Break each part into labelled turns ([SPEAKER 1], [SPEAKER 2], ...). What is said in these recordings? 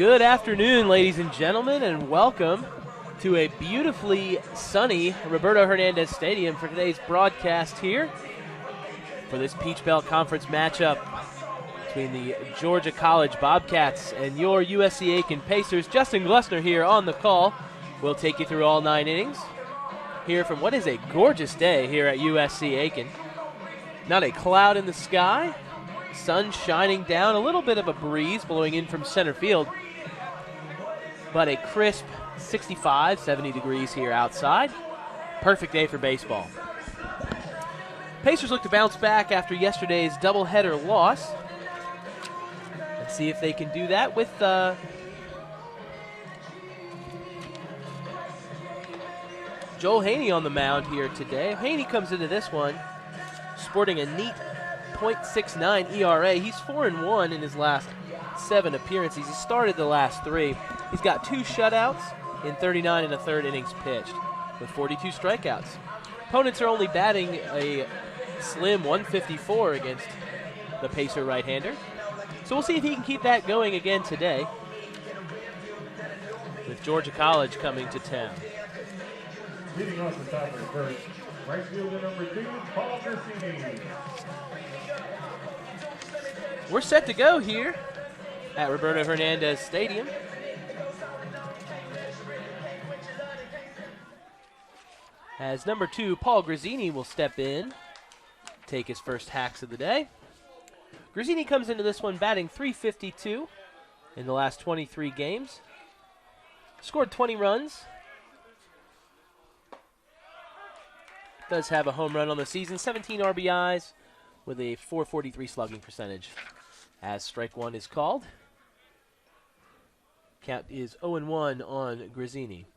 [SPEAKER 1] Good afternoon, ladies and gentlemen, and welcome to a beautifully sunny Roberto Hernandez Stadium for today's broadcast here for this Peach Belt Conference matchup between the Georgia College Bobcats and your USC Aiken Pacers. Justin Glessner here on the call. We'll take you through all 9 innings here from what is a gorgeous day here at USC Aiken. Not a cloud in the sky, sun shining down, a little bit of a breeze blowing in from center field, but a crisp 65, 70 degrees here outside. Perfect day for baseball. Pacers look to bounce back after yesterday's doubleheader loss. Let's see if they can do that with Joel Haney on the mound here today. Haney comes into this one sporting a neat .69 ERA. He's 4-1 in his last 7 appearances. He started the last 3. He's got 2 shutouts in 39 1/3 innings pitched with 42 strikeouts. Opponents are only batting a slim 154 against the Pacer right-hander. So we'll see if he can keep that going again today with Georgia College coming to town.
[SPEAKER 2] Leading off the top of the first, right fielder number 2, Paul Grassini.
[SPEAKER 1] We're set to go here at Roberto Hernandez Stadium. As number 2, Paul Grassini will step in, take his first hacks of the day. Grassini comes into this one batting .352 in the last 23 games. Scored 20 runs. Does have a home run on the season, 17 RBIs with a .443 slugging percentage. As strike one is called. Count is 0-1 on Grassini.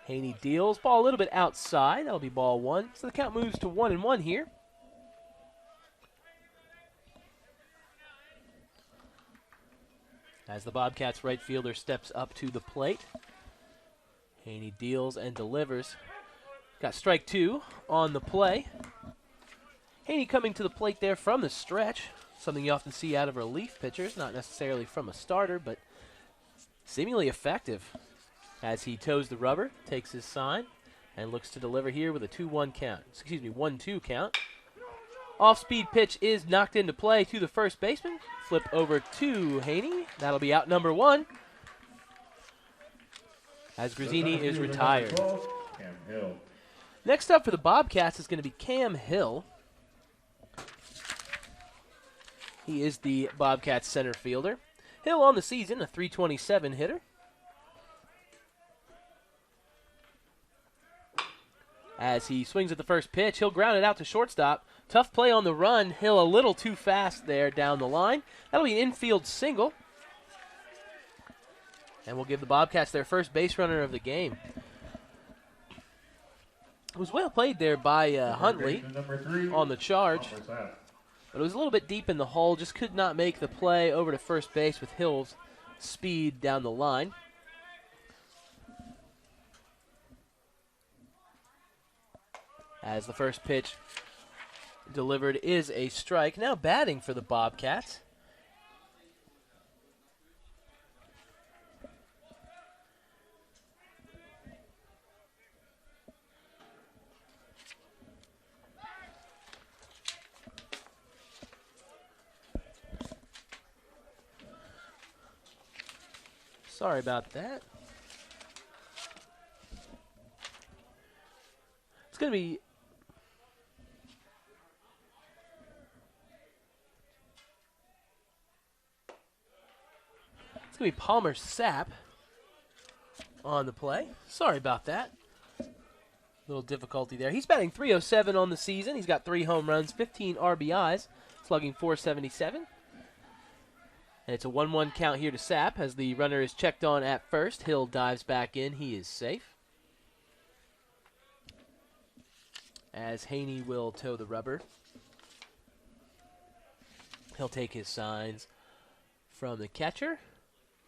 [SPEAKER 1] Haney deals. Ball a little bit outside. That'll be ball 1. So the count moves to 1-1 here. As the Bobcats right fielder steps up to the plate. Haney deals and delivers. Got strike 2 on the play. Haney coming to the plate there from the stretch. Something you often see out of relief pitchers. Not necessarily from a starter, but seemingly effective. As he toes the rubber, takes his sign, and looks to deliver here with a 2-1 count. 1-2 count. Off-speed pitch is knocked into play to the first baseman. Flip over to Haney. That'll be out number 1. As Grassini is retired. Next up for the Bobcats is going to be Cam Hill. He is the Bobcats center fielder. Hill on the season, a .327 hitter. As he swings at the first pitch, he'll ground it out to shortstop. Tough play on the run. Hill a little too fast there down the line. That'll be an infield single. And we'll give the Bobcats their first base runner of the game. It was well played there by Huntley on the charge. But it was a little bit deep in the hole. Just could not make the play over to first base with Hill's speed down the line. As the first pitch delivered is a strike. Now batting for the Bobcats. Sorry about that. It's going to be Palmer Sapp on the play. Sorry about that. Little difficulty there. He's batting .307 on the season. He's got 3 home runs, 15 RBIs, slugging .477. And it's a 1-1 count here to Sapp as the runner is checked on at first. Hill dives back in. He is safe. As Haney will toe the rubber. He'll take his signs from the catcher.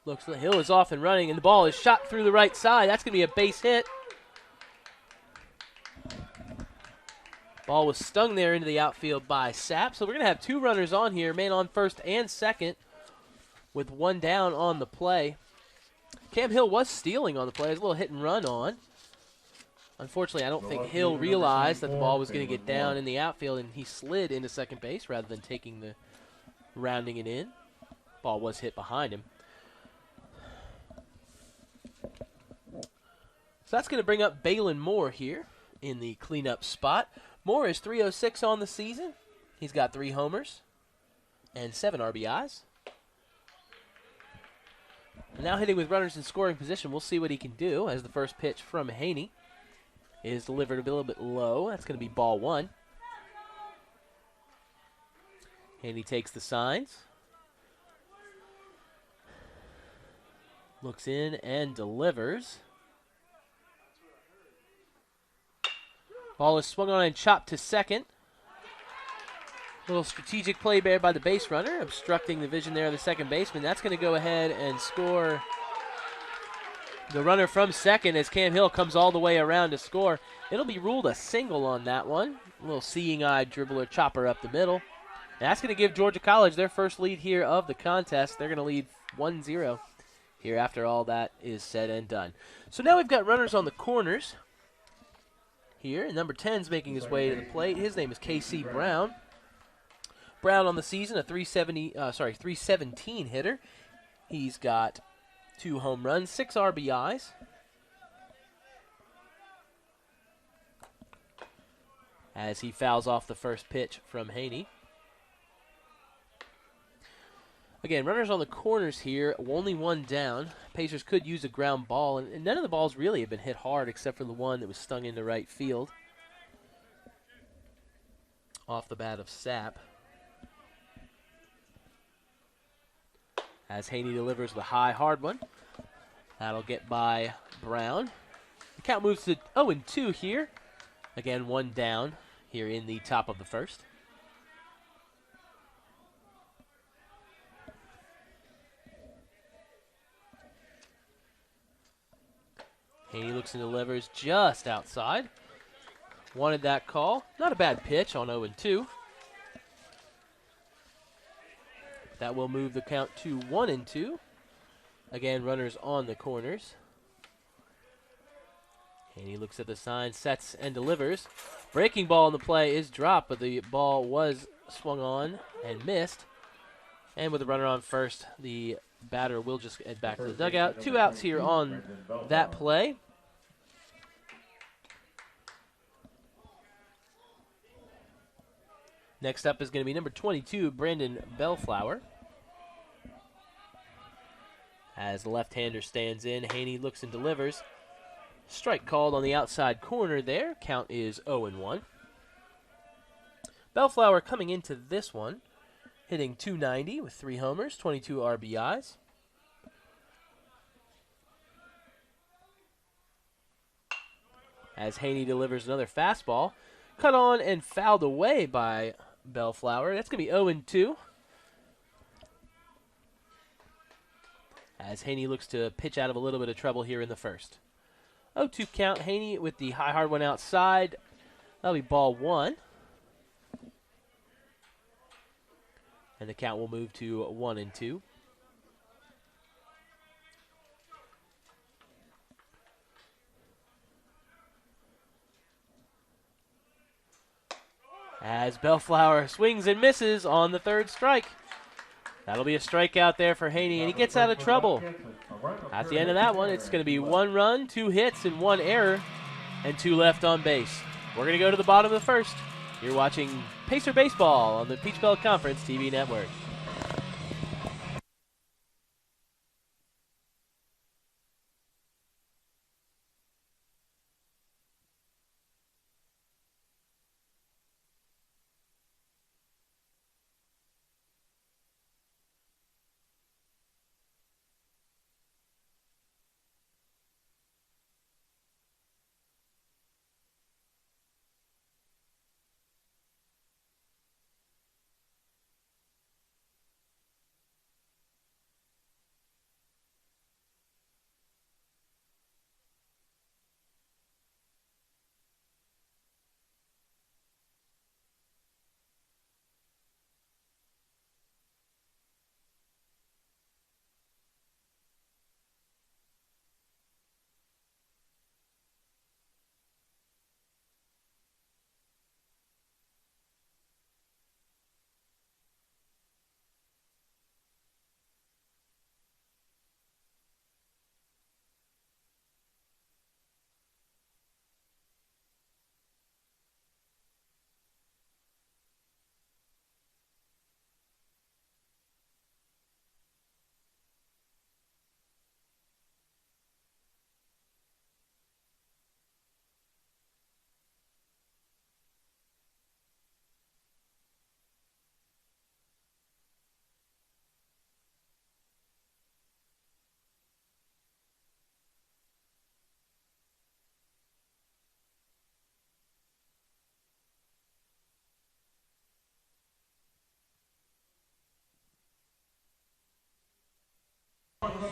[SPEAKER 1] Looks like Hill is off and running, and the ball is shot through the right side. That's going to be a base hit. Ball was stung there into the outfield by Sapp. So we're going to have 2 runners on here, man on first and second. with one down on the play. Cam Hill was stealing on the play. There's a little hit and run on. Unfortunately, I don't think Hill realized that the ball was going to get down in the outfield, and he slid into second base rather than rounding it in. Ball was hit behind him. So that's going to bring up Balin Moore here in the cleanup spot. Moore is 306 on the season. He's got 3 homers and 7 RBIs. And now hitting with runners in scoring position. We'll see what he can do as the first pitch from Haney is delivered a little bit low. That's going to be ball 1. Haney takes the signs. Looks in and delivers. Ball is swung on and chopped to second. Little strategic play there by the base runner, obstructing the vision there of the second baseman. That's going to go ahead and score the runner from second as Cam Hill comes all the way around to score. It'll be ruled a single on that one. A little seeing-eye dribbler chopper up the middle. And that's going to give Georgia College their first lead here of the contest. They're going to lead 1-0 here after all that is said and done. So now we've got runners on the corners here. Number 10's making his way to the plate. His name is K.C. Brown. Brown on the season, a 317 hitter. He's got 2 home runs, 6 RBIs. As he fouls off the first pitch from Haney. Again, runners on the corners here, only one down. Pacers could use a ground ball, and none of the balls really have been hit hard except for the one that was stung into right field. Off the bat of Sapp. As Haney delivers the high, hard one. That'll get by Brown. The count moves to 0-2 here. Again, one down here in the top of the first. Haney looks and delivers just outside. Wanted that call. Not a bad pitch on 0-2. That will move the count to 1-2. Again, runners on the corners. Haney looks at the sign, sets and delivers. Breaking ball in the play is dropped, but the ball was swung on and missed. And with the runner on first, the batter will just head back to the dugout. 2 outs here on that play. Next up is going to be number 22, Brandon Bellflower. As the left-hander stands in, Haney looks and delivers. Strike called on the outside corner there. Count is 0-1. Bellflower coming into this one, hitting .290 with 3 homers, 22 RBIs. As Haney delivers another fastball, cut on and fouled away by Bellflower. That's going to be 0-2. As Haney looks to pitch out of a little bit of trouble here in the first. 0-2 count. Haney with the high hard one outside. That'll be ball 1. And the count will move to 1-2. As Bellflower swings and misses on the third strike. That'll be a strikeout there for Haney, and he gets out of trouble. At the end of that one, it's going to be 1 run, 2 hits, and 1 error, and 2 left on base. We're going to go to the bottom of the first. You're watching Pacer Baseball on the Peach Belt Conference TV network.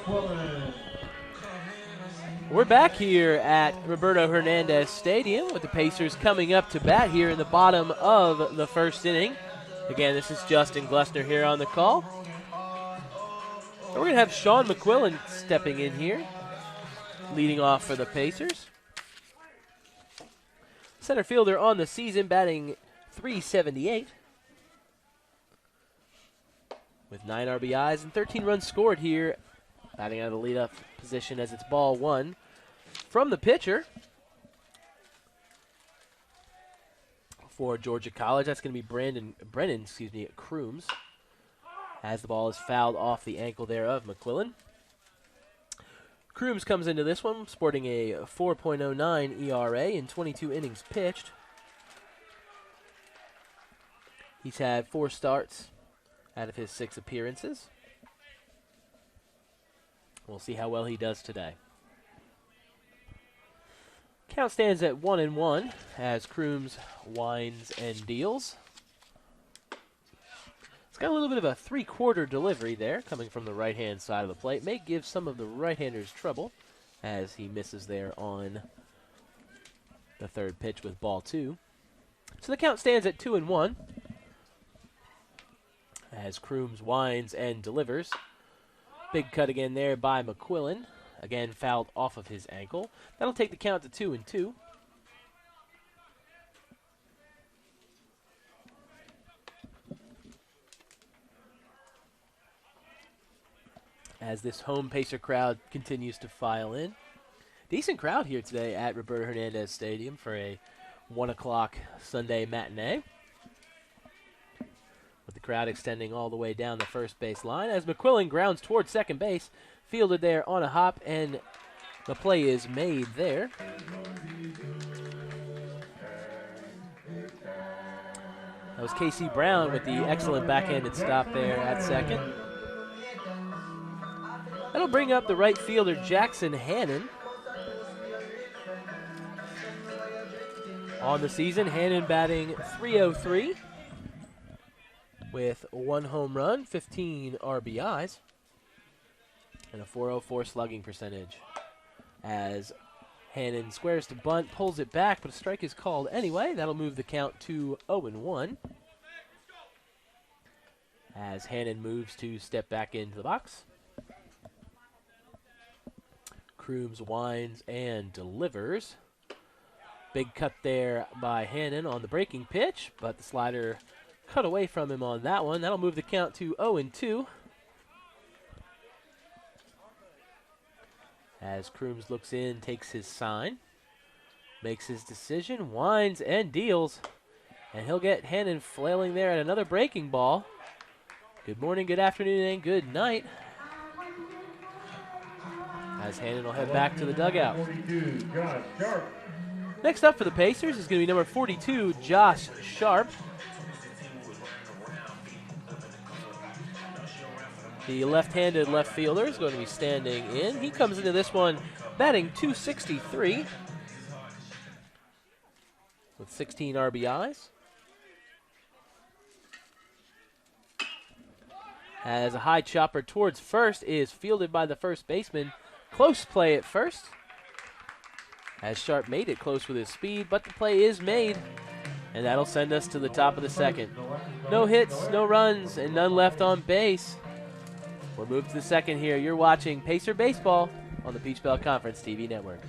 [SPEAKER 2] McQuillan.
[SPEAKER 1] We're back here at Roberto Hernandez Stadium with the Pacers coming up to bat here in the bottom of the first inning. Again, this is Justin Glessner here on the call. And we're going to have Sean McQuillan stepping in here, leading off for the Pacers. Center fielder on the season, batting .378. With 9 RBIs and 13 runs scored here, batting out of the leadoff position as it's ball one. From the pitcher for Georgia College, that's going to be Brennan Crooms, as the ball is fouled off the ankle there of McQuillan. Crooms comes into this one sporting a 4.09 ERA in 22 innings pitched. He's had 4 starts out of his 6 appearances. We'll see how well he does today. Count stands at 1-1 as Crooms winds and deals. It's got a little bit of a 3/4 delivery there coming from the right-hand side of the plate. May give some of the right-handers trouble as he misses there on the third pitch with ball 2. So the count stands at 2-1 as Crooms winds and delivers. Big cut again there by McQuillan. Again, fouled off of his ankle. That'll take the count to 2-2. As this home Pacer crowd continues to file in. Decent crowd here today at Roberto Hernandez Stadium for a 1 o'clock Sunday matinee. With the crowd extending all the way down the first base line as McQuillan grounds towards second base. Fielded there on a hop, and the play is made there. That was Casey Brown with the excellent backhanded stop there at second. That'll bring up the right fielder, Jackson Hannon. On the season, Hannon batting .303 with 1 home run, 15 RBIs. And a .404 slugging percentage. As Hannon squares to bunt, pulls it back, but a strike is called anyway. That'll move the count to 0-1. As Hannon moves to step back into the box. Crooms winds and delivers. Big cut there by Hannon on the breaking pitch, but the slider cut away from him on that one. That'll move the count to 0-2. As Crooms looks in, takes his sign, makes his decision, winds and deals. And he'll get Hannon flailing there at another breaking ball. Good morning, good afternoon, and good night. As Hannon will head back to the dugout. Next up for the Pacers is going to be number 42, Josh Sharp. The left-handed left fielder is going to be standing in. He comes into this one batting .263 with 16 RBIs. As a high chopper towards first is fielded by the first baseman. Close play at first. As Sharp made it close with his speed, but the play is made. And that'll send us to the top of the second. No hits, no runs, and none left on base. We're moved to the second here. You're watching Pacer Baseball on the Peach Belt Conference TV network.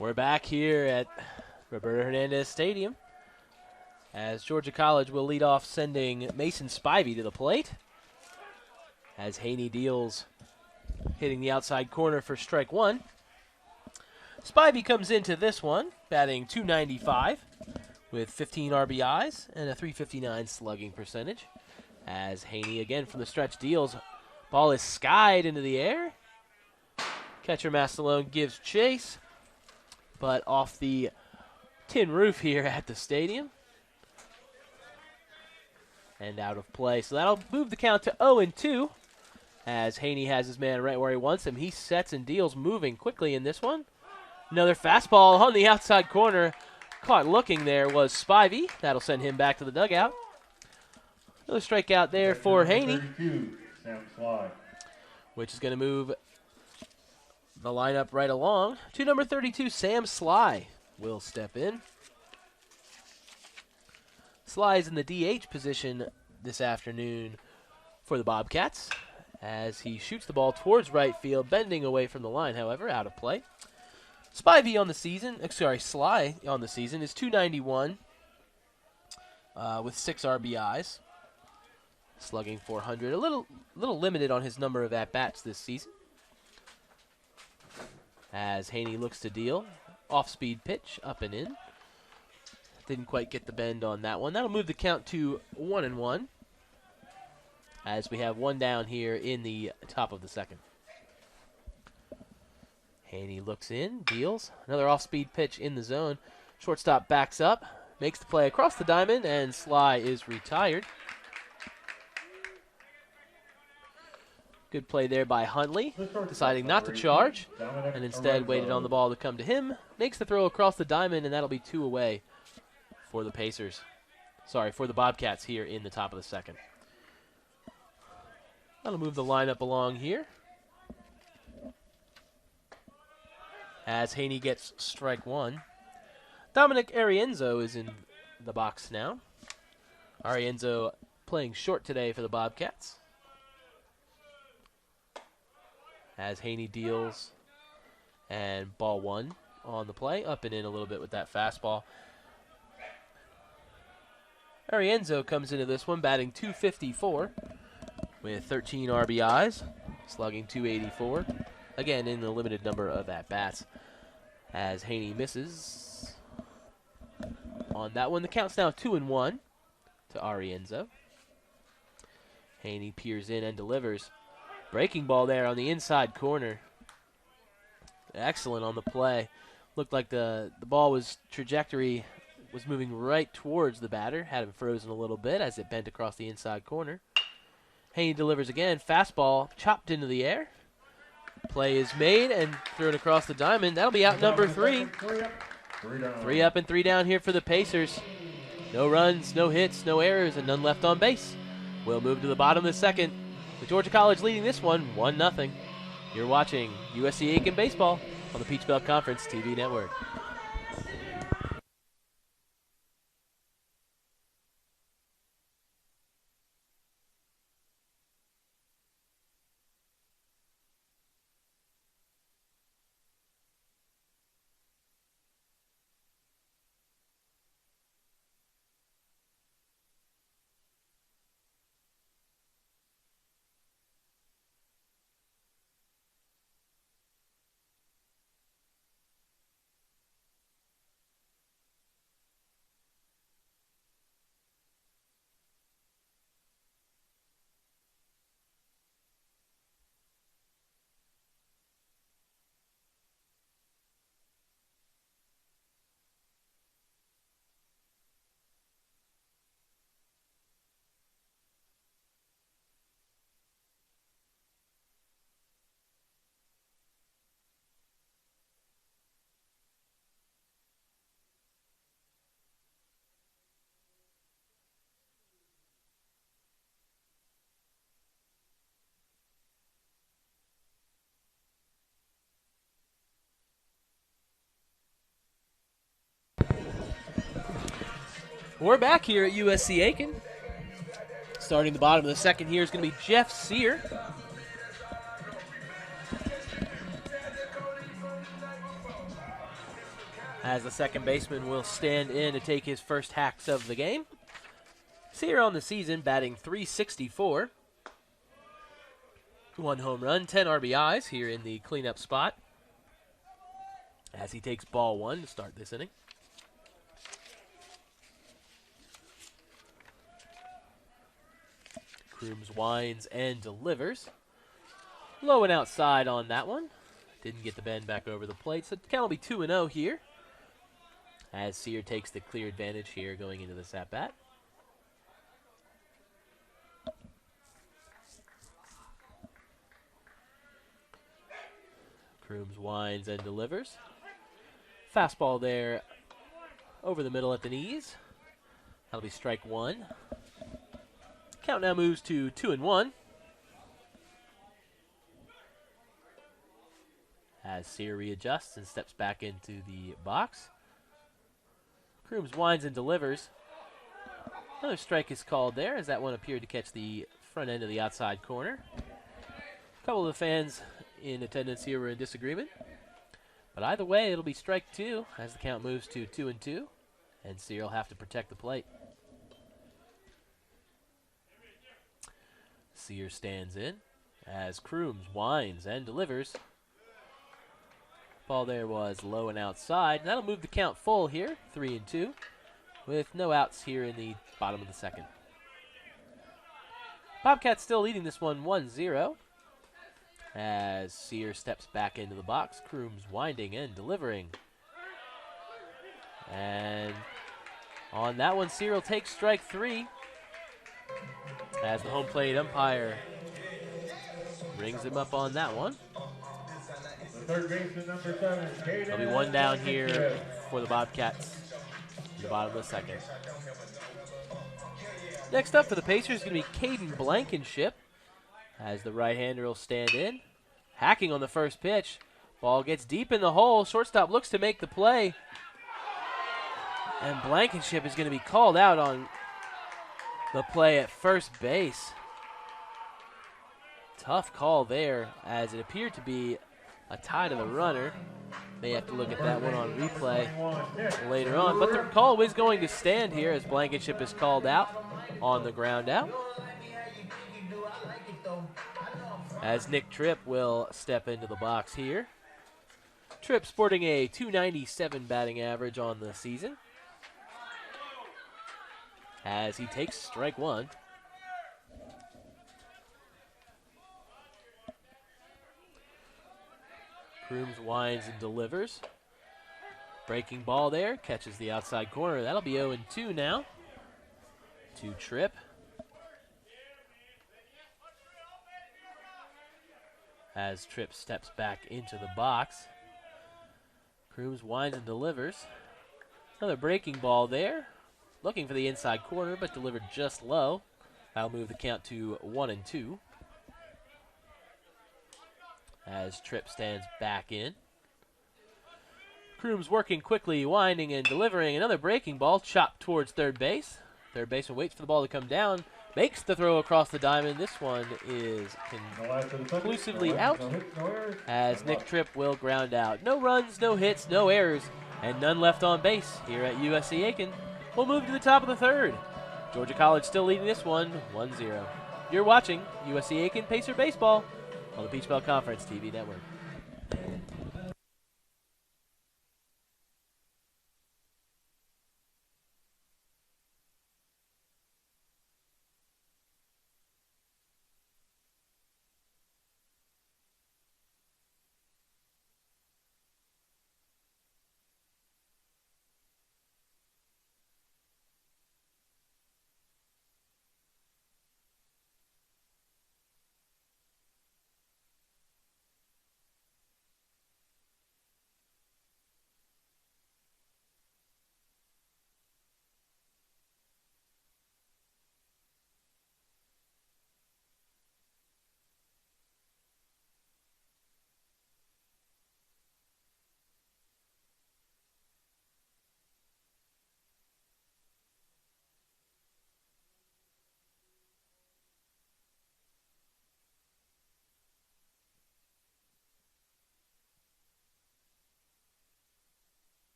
[SPEAKER 1] We're back here at Roberto Hernandez Stadium as Georgia College will lead off, sending Mason Spivey to the plate as Haney deals, hitting the outside corner for strike one. Spivey comes into this one batting .295 with 15 RBIs and a .359 slugging percentage as Haney again from the stretch deals. Ball is skied into the air. Catcher Mastalone gives chase, but off the tin roof here at the stadium and out of play. So that'll move the count to 0-2 as Haney has his man right where he wants him. He sets and deals, moving quickly in this one. Another fastball on the outside corner. Caught looking there was Spivey. That'll send him back to the dugout. Another strikeout there for Haney, which is going to move the lineup right along to number 32, Sam Sly will step in. Sly is in the DH position this afternoon for the Bobcats as he shoots the ball towards right field, bending away from the line, however, out of play. Spivey on the season, Sly on the season is .291 with 6 RBIs, slugging .400. A little limited on his number of at-bats this season. As Haney looks to deal, off-speed pitch, up and in. Didn't quite get the bend on that one. That'll move the count to 1-1 as we have one down here in the top of the second. Haney looks in, deals. Another off-speed pitch in the zone. Shortstop backs up, makes the play across the diamond, and Sly is retired. Good play there by Huntley, deciding not to charge, and instead waited on the ball to come to him. Makes the throw across the diamond, and that'll be 2 away for the Pacers. Sorry, for the Bobcats here in the top of the second. That'll move the lineup along here as Haney gets strike one. Dominic Arienzo is in the box now. Arienzo playing short today for the Bobcats as Haney deals, and ball one on the play, up and in a little bit with that fastball. Arienzo comes into this one batting .254 with 13 RBIs, slugging .284, again in the limited number of at-bats as Haney misses on that one. The count's now 2-1 to Arienzo. Haney peers in and delivers. Breaking ball there on the inside corner. Excellent on the play. Looked like the ball trajectory was moving right towards the batter. Had him frozen a little bit as it bent across the inside corner. Haney delivers again. Fastball chopped into the air. Play is made and thrown across the diamond. That'll be out number 3. 3 up and 3 down here for the Pacers. No runs, no hits, no errors, and none left on base. We'll move to the bottom of the second, with Georgia College leading this one 1-0. You're watching USC Aiken Baseball on the Peach Belt Conference TV network. We're back here at USC Aiken. Starting the bottom of the second here is going to be Jeff Sear. as the second baseman will stand in to take his first hacks of the game. Sear on the season, batting .364. 1 home run, 10 RBIs here in the cleanup spot as he takes ball 1 to start this inning. Crooms winds and delivers. Low and outside on that one. Didn't get the bend back over the plate, so the count will be 2-0 here as Sear takes the clear advantage here going into this at-bat. Crooms winds and delivers. Fastball there over the middle at the knees. That'll be strike 1. Count now moves to 2-1. As Sear readjusts and steps back into the box. Crooms winds and delivers. Another strike is called there as that one appeared to catch the front end of the outside corner. A couple of the fans in attendance here were in disagreement. But either way, it'll be strike 2 as the count moves to 2-2. And Sear will have to protect the plate. Sear stands in as Crooms winds and delivers. Ball there was low and outside. That'll move the count full here, 3-2, with no outs here in the bottom of the second. Bobcats still leading this one 1-0 as Sear steps back into the box. Crooms winding and delivering. And on that one, Sear will take strike 3 as the home plate umpire rings him up on that one.
[SPEAKER 2] Third baseman number 7,
[SPEAKER 1] There'll be one down here for the Bobcats in the bottom of the second. Next up for the Pacers is going to be Caden Blankenship as the right-hander will stand in. Hacking on the first pitch. Ball gets deep in the hole. Shortstop looks to make the play. And Blankenship is going to be called out on the play at first base. Tough call there as it appeared to be a tie to the runner. May have to look at that one on replay later on. But the call is going to stand here as Blankenship is called out on the ground out. As Nick Tripp will step into the box here. Tripp sporting a .297 batting average on the season as he takes strike 1. Crooms winds and delivers. Breaking ball there, catches the outside corner. That'll be 0-2 now to Tripp. As Tripp steps back into the box. Crooms winds and delivers. Another breaking ball there. Looking for the inside corner, but delivered just low. That'll move the count to 1-2. As Tripp stands back in. Crooms working quickly, winding and delivering. Another breaking ball, chopped towards third base. Third baseman waits for the ball to come down. Makes the throw across the diamond. This one is conclusively out as Nick Tripp will ground out. No runs, no hits, no errors, and none left on base here at USC Aiken. We'll move to the top of the third. Georgia College still leading this one 1-0. You're watching USC Aiken Pacer Baseball on the Peach Belt Conference TV network.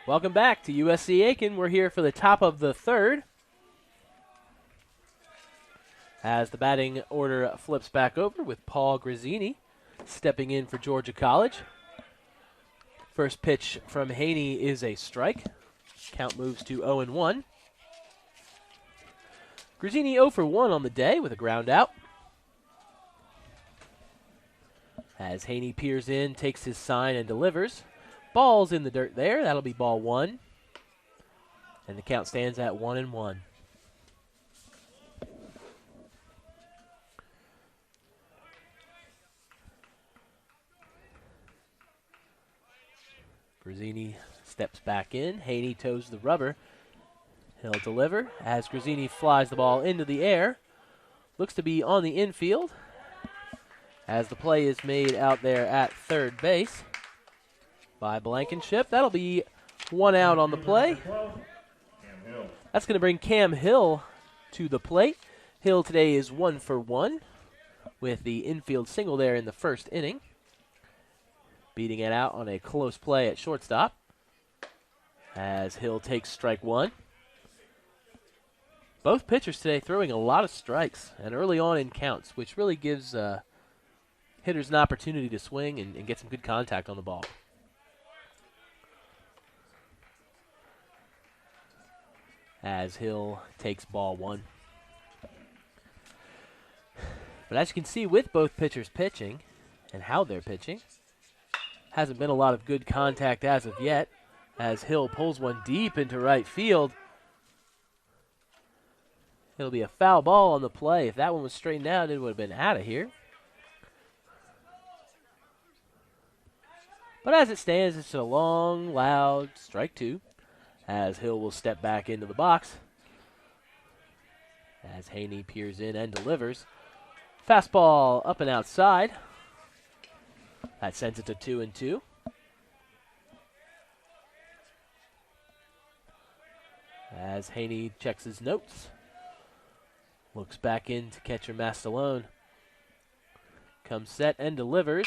[SPEAKER 1] Welcome back to USC Aiken. We're here for the top of the third. As the batting order flips back over with Paul Grazzini stepping in for Georgia College. First pitch from Haney is a strike. Count moves to 0-1. Grazzini 0 for 1 on the day with a ground out. As Haney peers in, takes his sign and delivers. Ball's in the dirt there. That'll be ball 1. And the count stands at 1-1. Grazzini steps back in. Haney toes the rubber. He'll deliver as Grazzini flies the ball into the air. Looks to be on the infield as the play is made out there at third base by Blankenship. That'll be 1 out on the play. That's going to bring Cam Hill to the plate. Hill today is 1 for 1 with the infield single there in the first inning. Beating it out on a close play at shortstop as Hill takes strike 1. Both pitchers today throwing a lot of strikes and early on in counts, which really gives hitters an opportunity to swing and get some good contact on the ball. As Hill takes ball 1. But as you can see with both pitchers pitching and how they're pitching, hasn't been a lot of good contact as of yet as Hill pulls one deep into right field. It'll be a foul ball on the play. If that one was straightened out, it would have been out of here. But as it stands, it's a long, loud strike 2 as Hill will step back into the box as Haney peers in and delivers. Fastball up and outside. That sends it to 2-2. As Haney checks his notes. Looks back into catcher Mastalone. Comes set and delivers.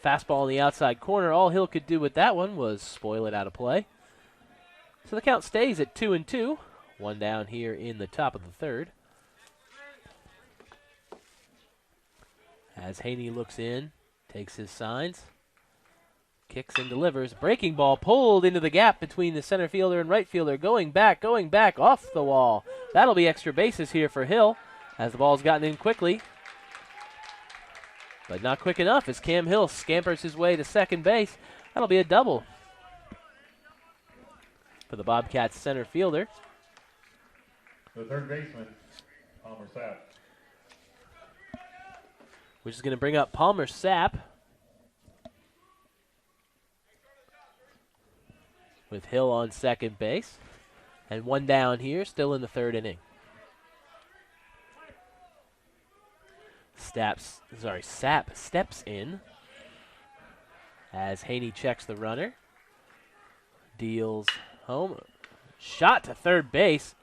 [SPEAKER 1] Fastball in the outside corner. All Hill could do with that one was spoil it out of play. So the count stays at 2-2. 1 down here in the top of the third. As Haney looks in, takes his signs, kicks and delivers. Breaking ball pulled into the gap between the center fielder and right fielder. Going back off the wall. That'll be extra bases here for Hill as the ball's gotten in quickly. But not quick enough as Cam Hill scampers his way to second base. That'll be a double for the Bobcats center fielder.
[SPEAKER 2] The third baseman, Palmer Sapp.
[SPEAKER 1] Which is going to bring up Palmer Sapp. With Hill on second base. And 1 down here, still in the third inning. Sapp steps in as Haney checks the runner. Deals home. Shot to third base.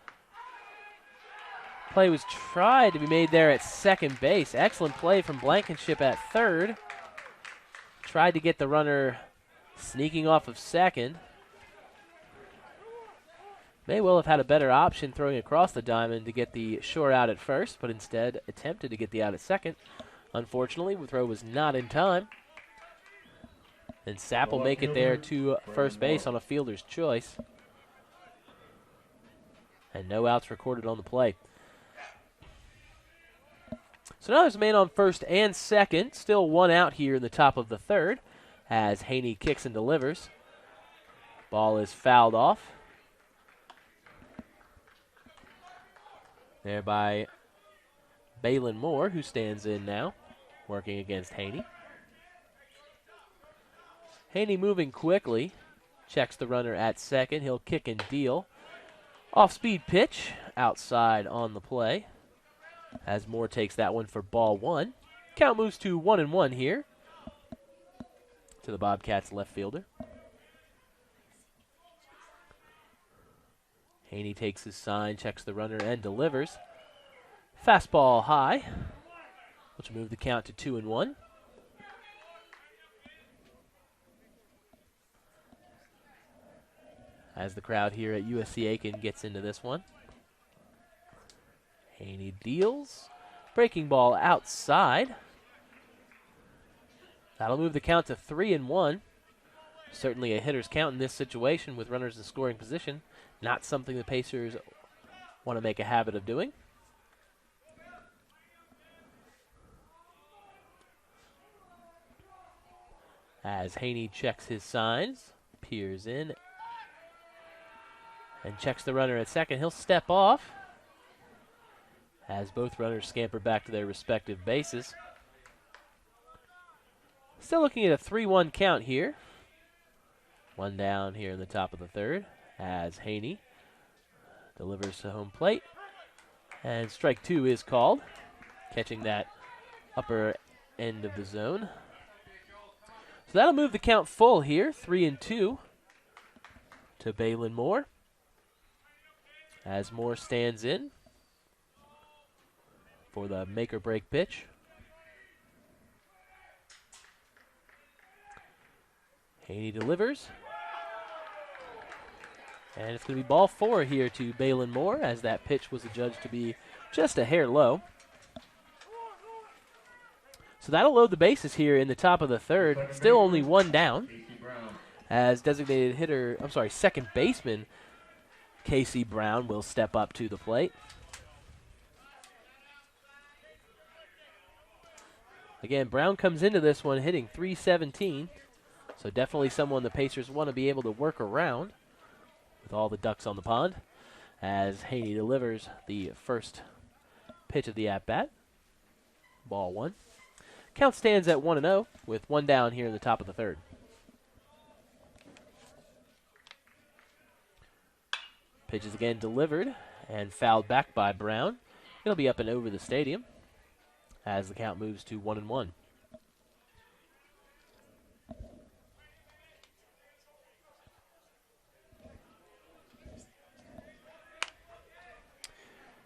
[SPEAKER 1] Play was tried to be made there at second base. Excellent play from Blankenship at third. Tried to get the runner sneaking off of second. May well have had a better option throwing across the diamond to get the short out at first, but instead attempted to get the out at second. Unfortunately, the throw was not in time. And Sapp will make it there to first base on a fielder's choice. And no outs recorded on the play. So now there's a man on first and second. Still 1 out here in the top of the third as Haney kicks and delivers. Ball is fouled off. There by Balin Moore, who stands in now, working against Haney. Haney moving quickly. Checks the runner at second. He'll kick and deal. Off-speed pitch outside on the play as Moore takes that one for ball 1. Count moves to 1-1 here to the Bobcats left fielder. Haney takes his sign, checks the runner, and delivers. Fastball high, which will move the count to 2-1. as the crowd here at USC Aiken gets into this one. Haney deals. Breaking ball outside. That'll move the count to 3-1. Certainly a hitter's count in this situation with runners in scoring position. Not something the Pacers want to make a habit of doing. As Haney checks his signs, peers in, and checks the runner at second. He'll step off as both runners scamper back to their respective bases. Still looking at a 3-1 count here. One down here in the top of the third as Haney delivers to home plate. And strike two is called, catching that upper end of the zone. So that'll move the count full here, 3-2 to Balin Moore. As Moore stands in for the make-or-break pitch. Haney delivers. And it's going to be ball four here to Balin Moore, as that pitch was adjudged to be just a hair low. So that'll load the bases here in the top of the third. Still only one down, as second baseman Casey Brown will step up to the plate. Again, Brown comes into this one hitting .317, so definitely someone the Pacers want to be able to work around with all the ducks on the pond, as Haney delivers the first pitch of the at-bat. Ball one. Count stands at 1-0 with one down here in the top of the third. Pitch is again delivered and fouled back by Brown. It'll be up and over the stadium as the count moves to 1-1.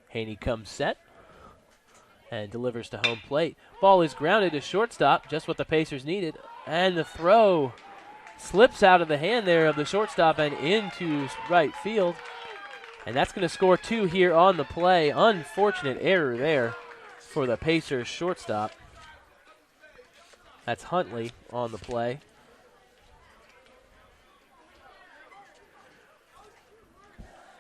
[SPEAKER 1] Haney comes set and delivers to home plate. Ball is grounded to shortstop, just what the Pacers needed. And the throw slips out of the hand there of the shortstop and into right field. And that's going to score two here on the play. Unfortunate error there for the Pacers shortstop. That's Huntley on the play.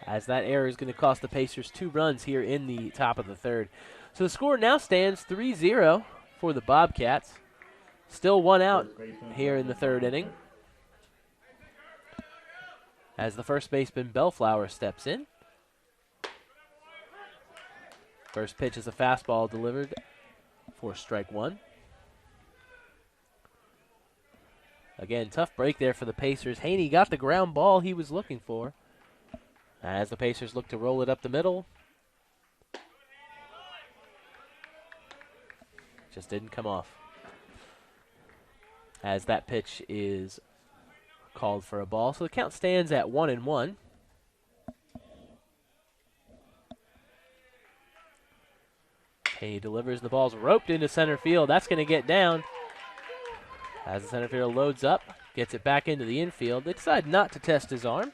[SPEAKER 1] As that error is going to cost the Pacers 2 runs here in the top of the third. So the score now stands 3-0 for the Bobcats. Still one out here in the third inning, as the first baseman Bellflower steps in. First pitch is a fastball delivered for strike one. Again, tough break there for the Pacers. Haney got the ground ball he was looking for, as the Pacers look to roll it up the middle. Just didn't come off, as that pitch is called for a ball. So the count stands at 1-1. Haney delivers. The ball's roped into center field. That's going to get down as the center fielder loads up, gets it back into the infield. They decide not to test his arm,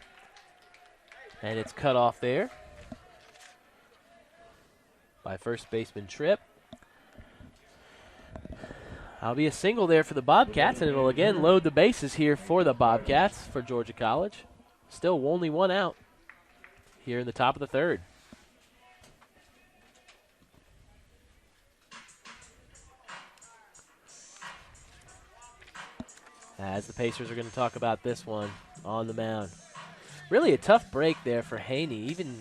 [SPEAKER 1] and it's cut off there by first baseman Tripp. That'll be a single there for the Bobcats, and it'll again load the bases here for the Bobcats for Georgia College. Still only one out here in the top of the third. As the Pacers are going to talk about this one on the mound. Really a tough break there for Haney, even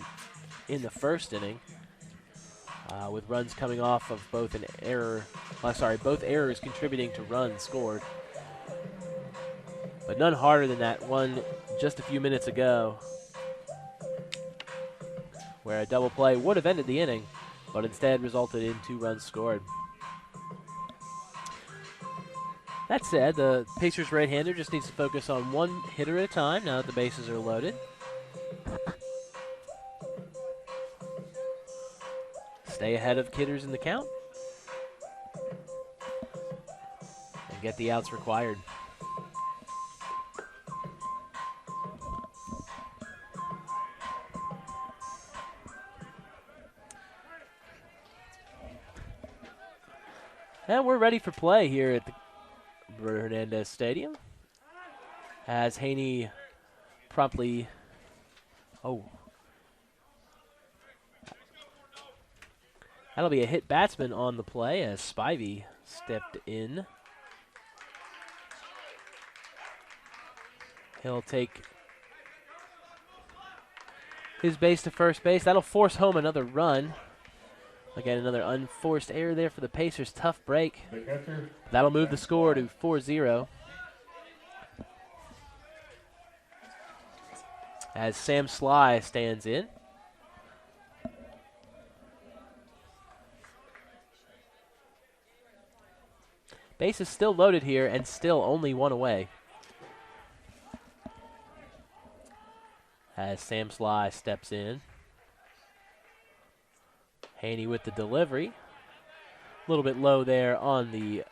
[SPEAKER 1] in the first inning, with runs coming off of both both errors contributing to runs scored. But none harder than that one just a few minutes ago, where a double play would have ended the inning, but instead resulted in 2 runs scored. That said, the Pacers right-hander just needs to focus on one hitter at a time now that the bases are loaded. Stay ahead of hitters in the count and get the outs required. And we're ready for play here at the Roberto Hernandez Stadium. As Haney promptly, that'll be a hit batsman on the play as Spivey stepped in. He'll take his base to first base. That'll force home another run. Again, another unforced error there for the Pacers. Tough break. That'll move the score to 4-0. As Sam Sly stands in. Base is still loaded here and still only one away. As Sam Sly steps in. Haney with the delivery. A little bit low there on the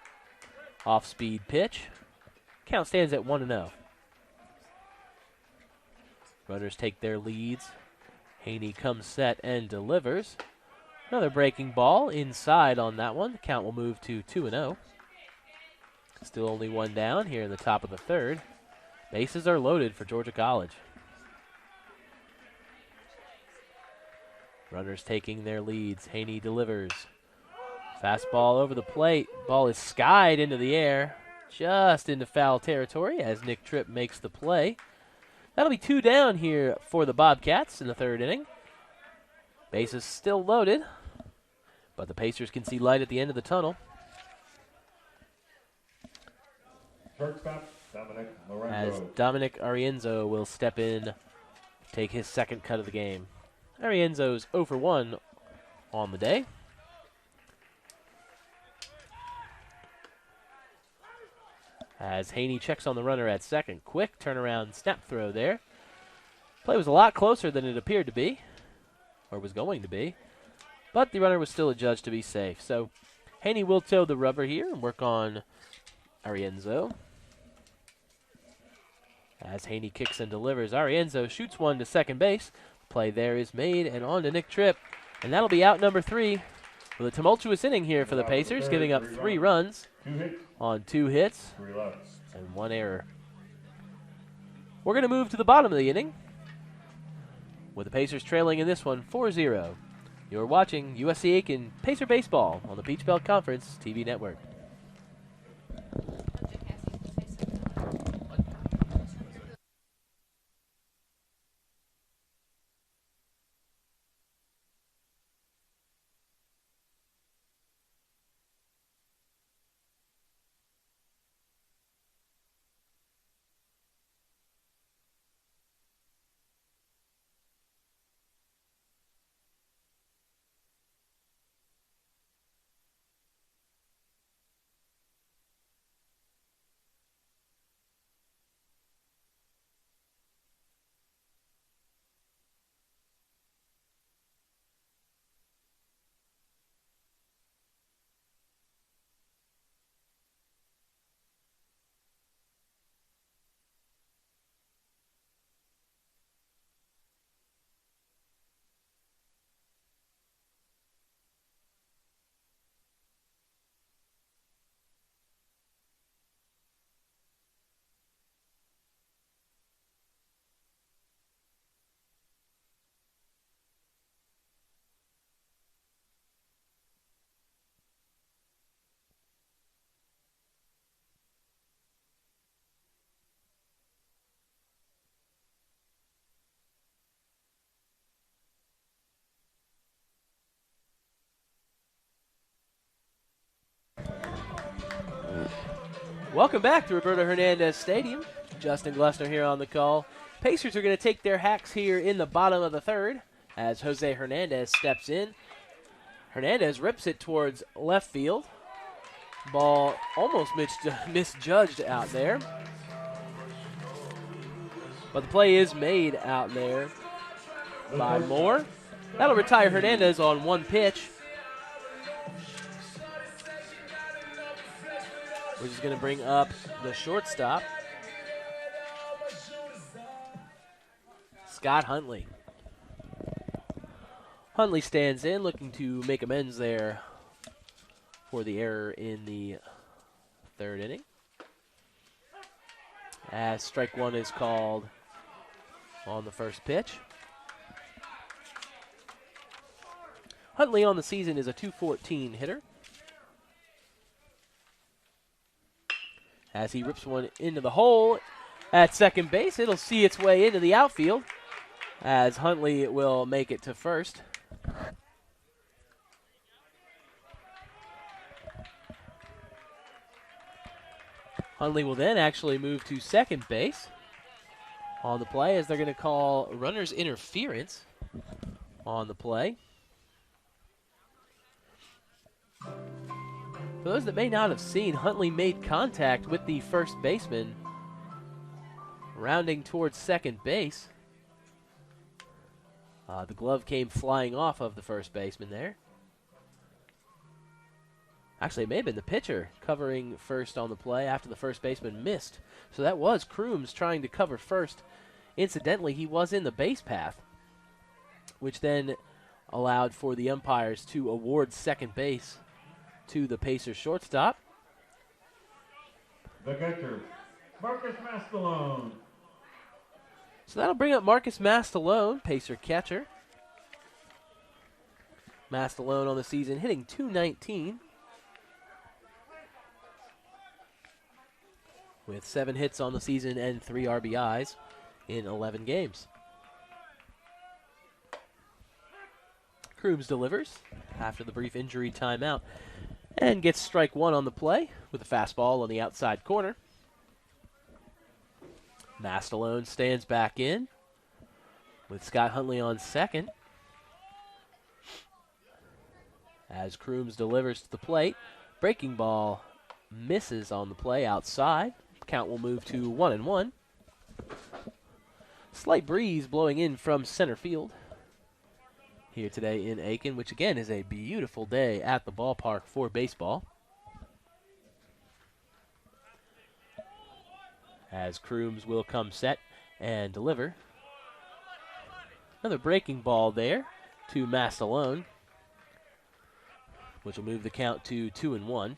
[SPEAKER 1] off-speed pitch. Count stands at 1-0. Runners take their leads. Haney comes set and delivers. Another breaking ball inside on that one. The count will move to 2-0. Still only one down here in the top of the third. Bases are loaded for Georgia College. Runners taking their leads. Haney delivers. Fastball over the plate. Ball is skied into the air, just into foul territory as Nick Tripp makes the play. That'll be 2 down here for the Bobcats in the third inning. Bases still loaded, but the Pacers can see light at the end of the tunnel. As Dominic Arienzo will step in, take his second cut of the game. Arienzo's 0 for 1 on the day. As Haney checks on the runner at second. Quick turnaround snap throw there. Play was a lot closer than it appeared to be, or was going to be, but the runner was still adjudged to be safe. So Haney will toe the rubber here and work on Arienzo. As Haney kicks and delivers, Arienzo shoots one to second base. Play there is made and on to Nick Tripp. And that'll be out number 3 with a tumultuous inning here for the Pacers, giving up 3 runs on 2 hits and 1 error. We're going to move to the bottom of the inning with the Pacers trailing in this one 4-0. You're watching USC Aiken Pacer Baseball on the Peach Belt Conference TV network. Welcome back to Roberto Hernandez Stadium. Justin Glessner here on the call. Pacers are going to take their hacks here in the bottom of the third as Jose Hernandez steps in. Hernandez rips it towards left field. Ball almost misjudged out there. But the play is made out there by Moore. That'll retire Hernandez on 1 pitch. We're just going to bring up the shortstop, Scott Huntley. Huntley stands in, looking to make amends there for the error in the third inning. As strike one is called on the first pitch. Huntley on the season is a .214 hitter. As he rips one into the hole at second base, it'll see its way into the outfield as Huntley will make it to first. Huntley will then actually move to second base on the play as they're going to call runner's interference on the play. For those that may not have seen, Huntley made contact with the first baseman rounding towards second base. The glove came flying off of the first baseman there. Actually, it may have been the pitcher covering first on the play after the first baseman missed. So that was Crooms trying to cover first. Incidentally, he was in the base path, which then allowed for the umpires to award second base to the Pacers shortstop.
[SPEAKER 2] The catcher, Marcus Mastalone.
[SPEAKER 1] So that'll bring up Marcus Mastalone, Pacer catcher. Mastalone on the season hitting .219 with 7 hits on the season and 3 RBIs in 11 games. Crooms delivers after the brief injury timeout and gets strike one on the play with a fastball on the outside corner. Mastalone stands back in with Scott Huntley on second. As Crooms delivers to the plate, breaking ball misses on the play outside. Count will move to 1-1. Slight breeze blowing in from center field here today in Aiken, which again is a beautiful day at the ballpark for baseball. As Crooms will come set and deliver. Another breaking ball there to Mastalone, which will move the count to 2-1.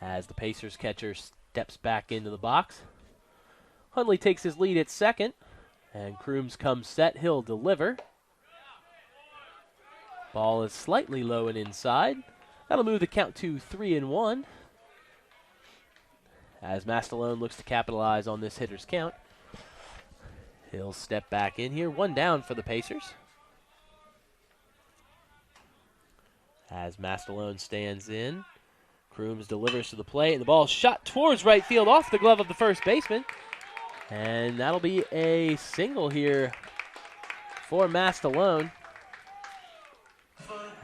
[SPEAKER 1] As the Pacers catcher steps back into the box, Huntley takes his lead at second, and Crooms comes set. He'll deliver. Ball is slightly low and inside. That'll move the count to 3-1. As Mastalone looks to capitalize on this hitter's count, he'll step back in here. One down for the Pacers. As Mastalone stands in, Crooms delivers to the plate, and the ball shot towards right field off the glove of the first baseman. And that'll be a single here for Mastalone.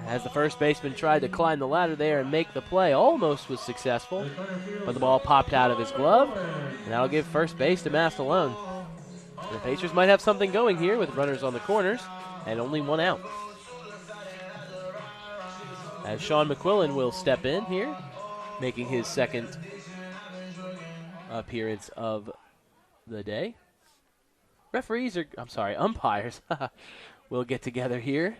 [SPEAKER 1] As the first baseman tried to climb the ladder there and make the play, almost was successful, but the ball popped out of his glove, and that'll give first base to Mastalone. The Pacers might have something going here with runners on the corners and only one out. As Sean McQuillan will step in here, making his second appearance of the day. Umpires will get together here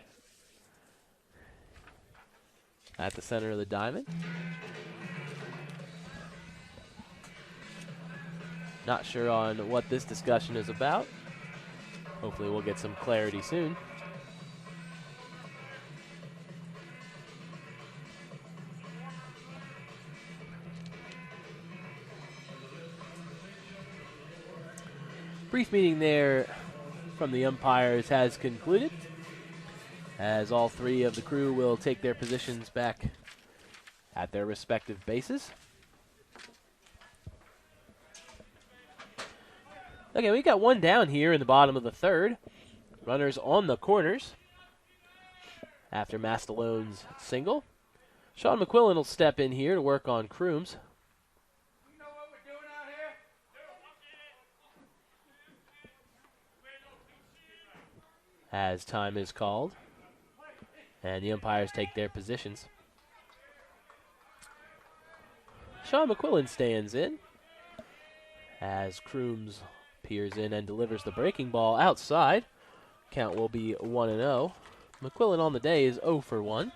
[SPEAKER 1] at the center of the diamond. Not sure on what this discussion is about. Hopefully we'll get some clarity soon. Brief meeting there from the umpires has concluded, as all three of the crew will take their positions back at their respective bases. Okay, we got one down here in the bottom of the third. Runners on the corners after Mastalone's single. Sean McQuillan will step in here to work on Crooms. As time is called, and the umpires take their positions. Sean McQuillan stands in as Crooms Peers in and delivers the breaking ball outside. Count will be 1-0. McQuillan on the day is 0 for 1.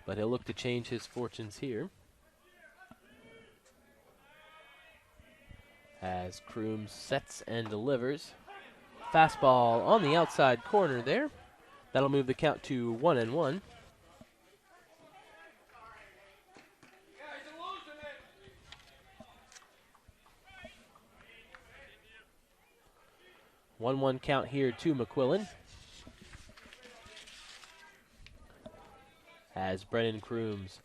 [SPEAKER 1] But he'll look to change his fortunes here. As Crooms sets and delivers. Fastball on the outside corner there. That'll move the count to 1-1. One count here to McQuillan. As Brennan Crooms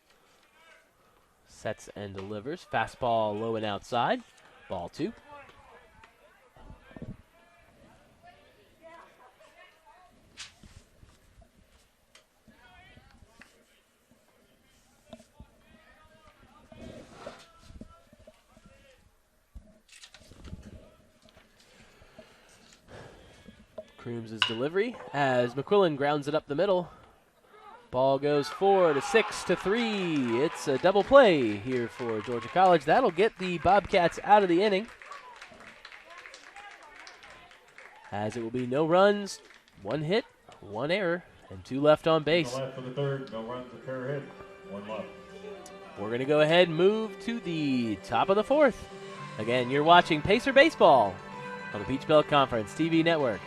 [SPEAKER 1] sets and delivers. Fastball low and outside. Ball 2. Crooms' delivery as McQuillan grounds it up the middle. Ball goes 4 to 6 to 3. It's a double play here for Georgia College. That'll get the Bobcats out of the inning. As it will be no runs, 1 hit, 1 error, and 2 left on base.
[SPEAKER 2] No left for the third. No runs, a pair hit. 1 left.
[SPEAKER 1] We're going to go ahead and move to the top of the 4th. Again, you're watching Pacer Baseball on the Peach Belt Conference TV network.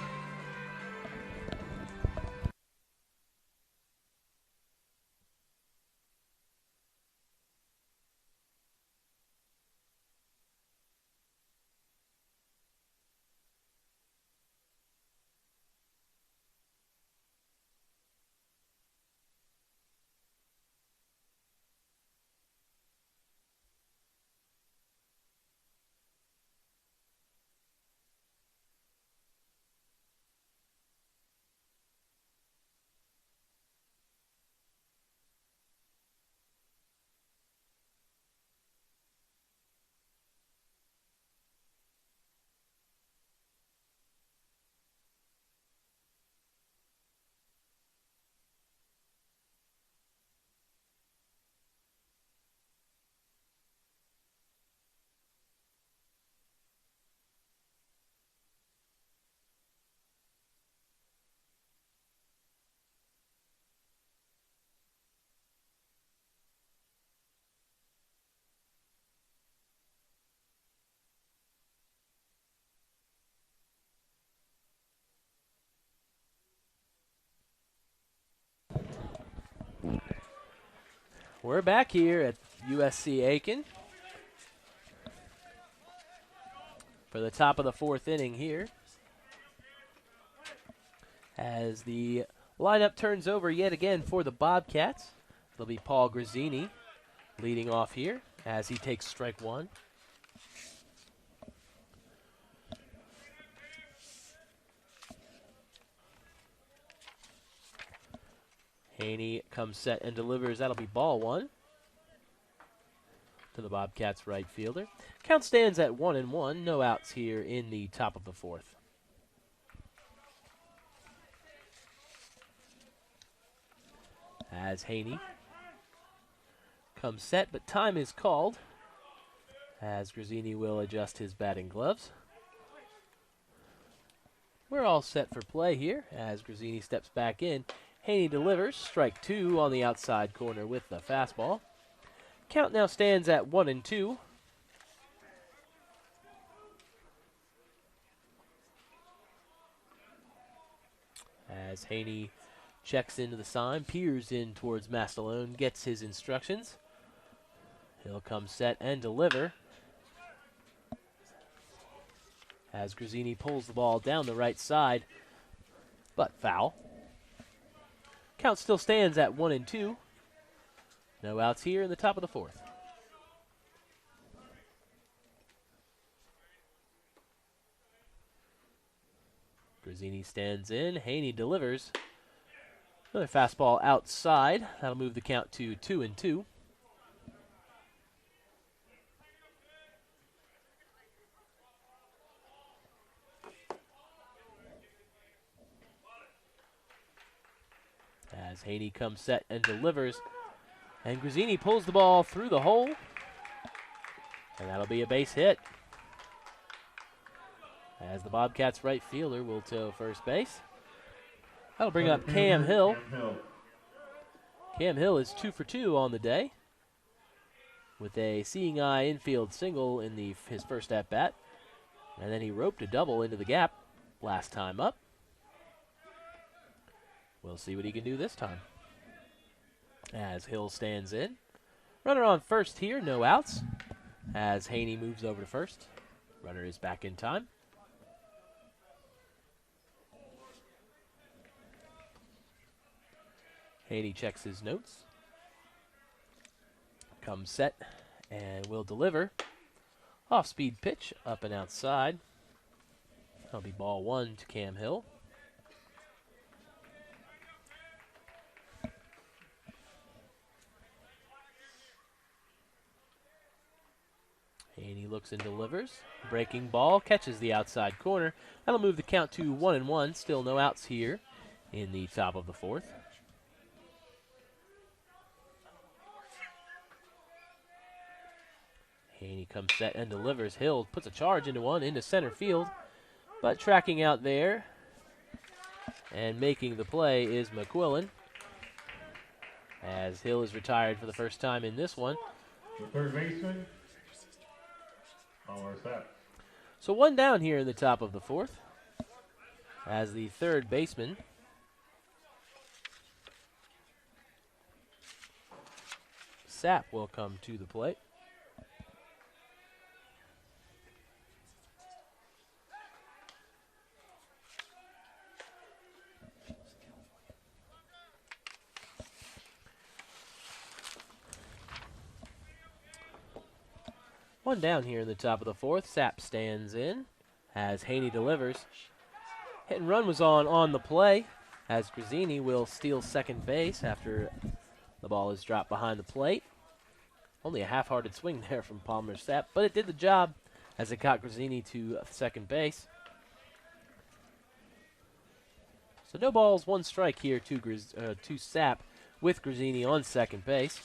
[SPEAKER 1] We're back here at USC Aiken for the top of the 4th inning here. As the lineup turns over yet again for the Bobcats, it'll be Paul Grazzini leading off here as he takes strike 1. Haney comes set and delivers. That'll be ball 1 to the Bobcats right fielder. Count stands at 1-1. No outs here in the top of the 4th. As Haney comes set, but time is called as Grazzini will adjust his batting gloves. We're all set for play here as Grazzini steps back in. Haney delivers, strike 2 on the outside corner with the fastball. Count now stands at 1-2. As Haney checks into the sign, peers in towards Mastalone, gets his instructions. He'll come set and deliver. As Grazzini pulls the ball down the right side, but foul. Count still stands at 1-2. No outs here in the top of the 4th. Grazzini stands in. Haney delivers. Another fastball outside. That'll move the count to 2-2. As Haney comes set and delivers. And Grazzini pulls the ball through the hole. And that'll be a base hit. As the Bobcats' right fielder will tow first base. That'll bring up Cam Hill. Cam Hill is 2 for 2 on the day, with a seeing eye infield single in his first at bat. And then he roped a double into the gap last time up. We'll see what he can do this time. As Hill stands in. Runner on first here, no outs. As Haney moves over to first. Runner is back in time. Haney checks his notes. Comes set and will deliver. Off-speed pitch, up and outside. That'll be ball 1 to Cam Hill. Haney looks and delivers. Breaking ball, catches the outside corner. That'll move the count to 1-1. Still no outs here in the top of the 4th. Haney comes set and delivers. Hill puts a charge into one into center field. But tracking out there and making the play is McQuillan. As Hill is retired for the first time in this one.
[SPEAKER 2] The third baseman, Sapp.
[SPEAKER 1] So one down here in the top of the 4th. As the third baseman, Sapp, will come to the plate. One down here in the top of the 4th. Sapp stands in as Haney delivers. Hit and run was on the play as Grazzini will steal second base after the ball is dropped behind the plate. Only a half-hearted swing there from Palmer Sapp, but it did the job as it got Grazzini to second base. So no balls, 1 strike here to Sapp with Grazzini on second base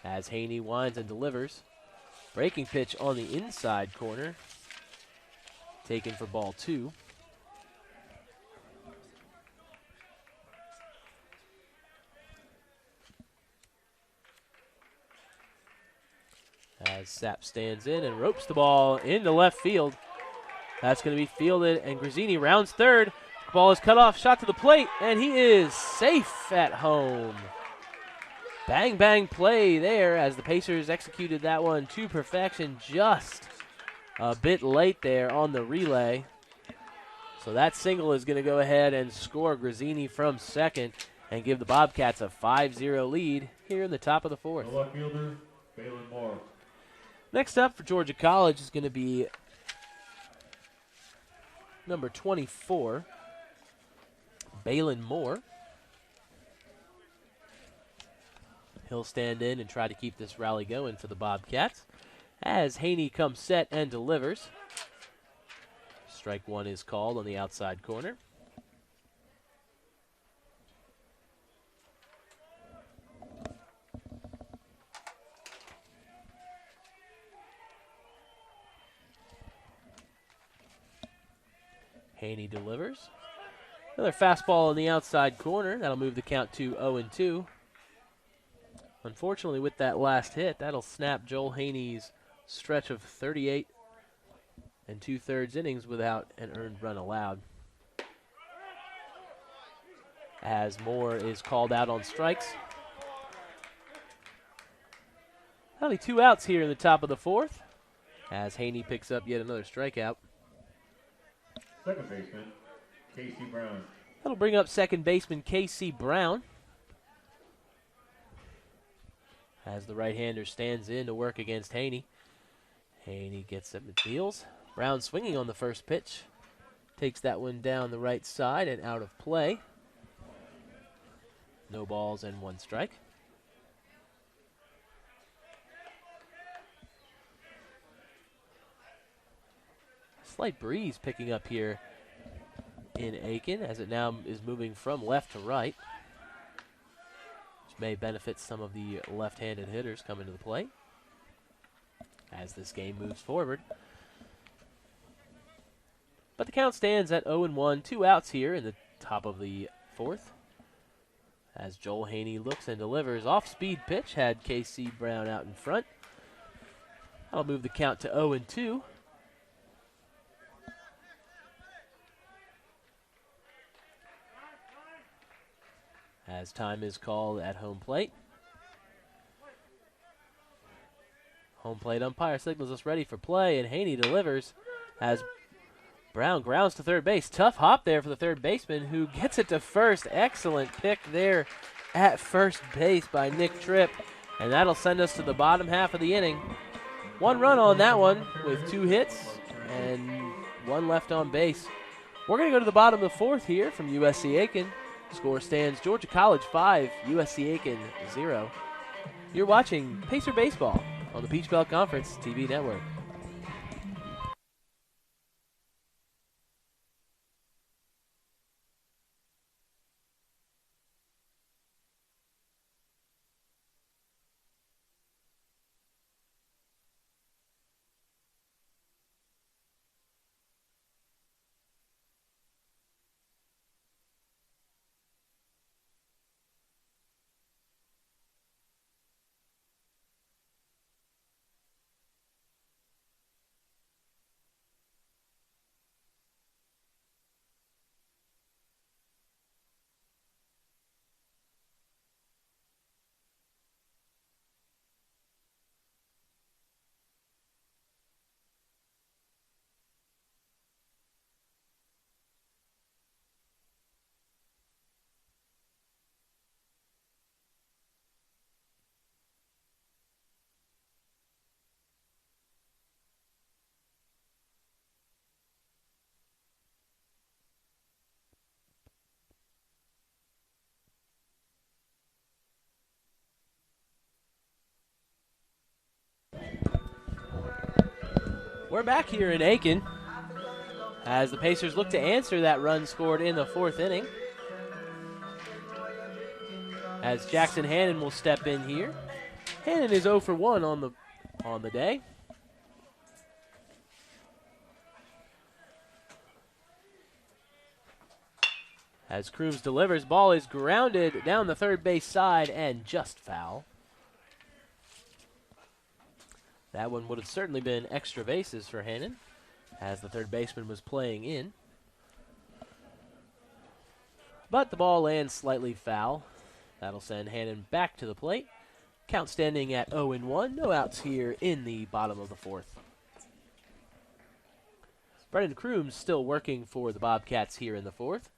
[SPEAKER 1] as Haney winds and delivers. Breaking pitch on the inside corner, taken for ball 2. As Sapp stands in and ropes the ball into left field. That's going to be fielded, and Grazzini rounds third. The ball is cut off, shot to the plate, and he is safe at home. Bang, bang play there as the Pacers executed that one to perfection, just a bit late there on the relay. So that single is going to go ahead and score Grazzini from second and give the Bobcats a 5-0 lead here in the top of the 4th.
[SPEAKER 2] The left fielder, Balin Moore.
[SPEAKER 1] Next up for Georgia College is going to be number 24, Balin Moore. He'll stand in and try to keep this rally going for the Bobcats as Haney comes set and delivers. Strike 1 is called on the outside corner. Haney delivers. Another fastball on the outside corner. That'll move the count to 0-2. Unfortunately, with that last hit, that'll snap Joel Haney's stretch of 38 2/3 innings without an earned run allowed. As Moore is called out on strikes. Only 2 outs here in the top of the 4th, as Haney picks up yet another strikeout.
[SPEAKER 2] Second baseman, Casey Brown.
[SPEAKER 1] That'll bring up second baseman Casey Brown, as the right-hander stands in to work against Haney. Haney gets up and deals. Brown swinging on the first pitch. Takes that one down the right side and out of play. No balls and 1 strike. Slight breeze picking up here in Aiken as it now is moving from left to right. which may benefit some of the left-handed hitters coming to the plate as this game moves forward. But the count stands at 0-1, 2 outs here in the top of the fourth. As Joel Haney looks and delivers off-speed pitch, had K.C. Brown out in front. That'll move the count to 0-2. As time is called at home plate. Home plate umpire signals us ready for play, and Haney delivers as Brown grounds to third base. Tough hop there for the third baseman, who gets it to first. Excellent pick there at first base by Nick Tripp, and that'll send us to the bottom half of the inning. 1 run on that one with 2 hits and 1 left on base. We're going to go to the bottom of the fourth here from USC Aiken. Score stands Georgia College 5, USC Aiken 0. You're watching Pacer Baseball on the Peach Belt Conference TV network. We're back here in Aiken as the Pacers look to answer that run scored in the fourth inning. As Jackson Hannon will step in here. Hannon is 0 for 1 on the day. As Crooms delivers, ball is grounded down the third base side and just foul. That one would have certainly been extra bases for Hannon, as the third baseman was playing in. But the ball lands slightly foul. That'll send Hannon back to the plate. Count standing at 0-1. No outs here in the bottom of the fourth. Brendan Crooms still working for the Bobcats here in the fourth,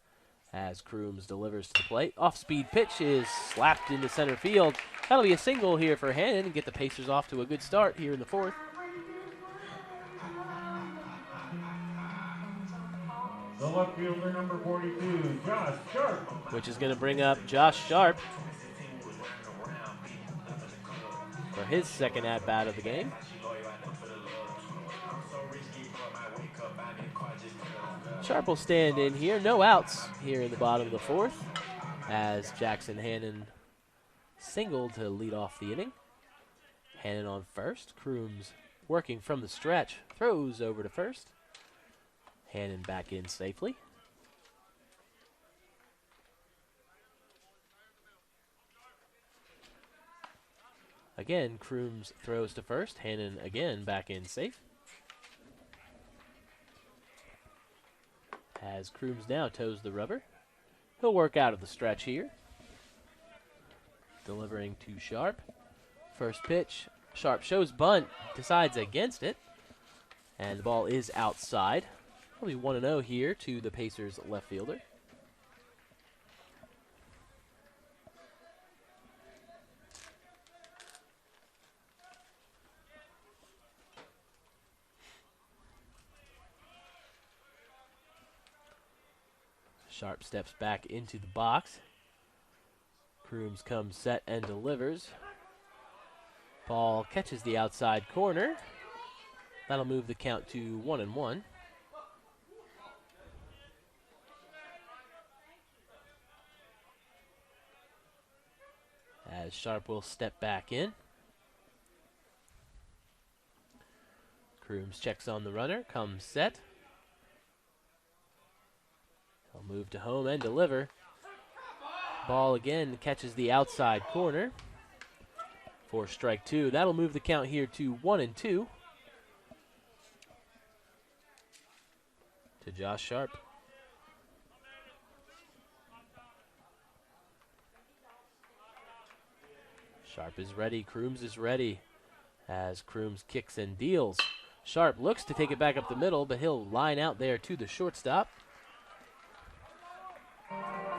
[SPEAKER 1] as Crooms delivers to the plate. Off-speed pitch is slapped into center field. That'll be a single here for Hannon and get the Pacers off to a good start here in the fourth.
[SPEAKER 2] The left fielder, number 42, Josh Sharp.
[SPEAKER 1] Which is going to bring up Josh Sharp for his second at-bat of the game. Sharp will stand in here. No outs here in the bottom of the fourth, as Jackson Hannon singled to lead off the inning. Hannon on first. Crooms working from the stretch. Throws over to first. Hannon back in safely. Again, Crooms throws to first. Hannon again back in safe. As Crooms now toes the rubber. He'll work out of the stretch here. Delivering to Sharp. First pitch. Sharp shows bunt. Decides against it. And the ball is outside. Probably 1-0 here to the Pacers left fielder. Sharp steps back into the box. Crooms comes set and delivers. Ball catches the outside corner. That'll move the count to 1-1. as Sharp will step back in. Crooms checks on the runner, comes set. He'll move to home and deliver. Ball again catches the outside corner for strike two. That'll move the count here to 1-2 to Josh Sharp. Sharp is ready, Crooms is ready as Crooms kicks and deals. Sharp looks to take it back up the middle, but he'll line out there to the shortstop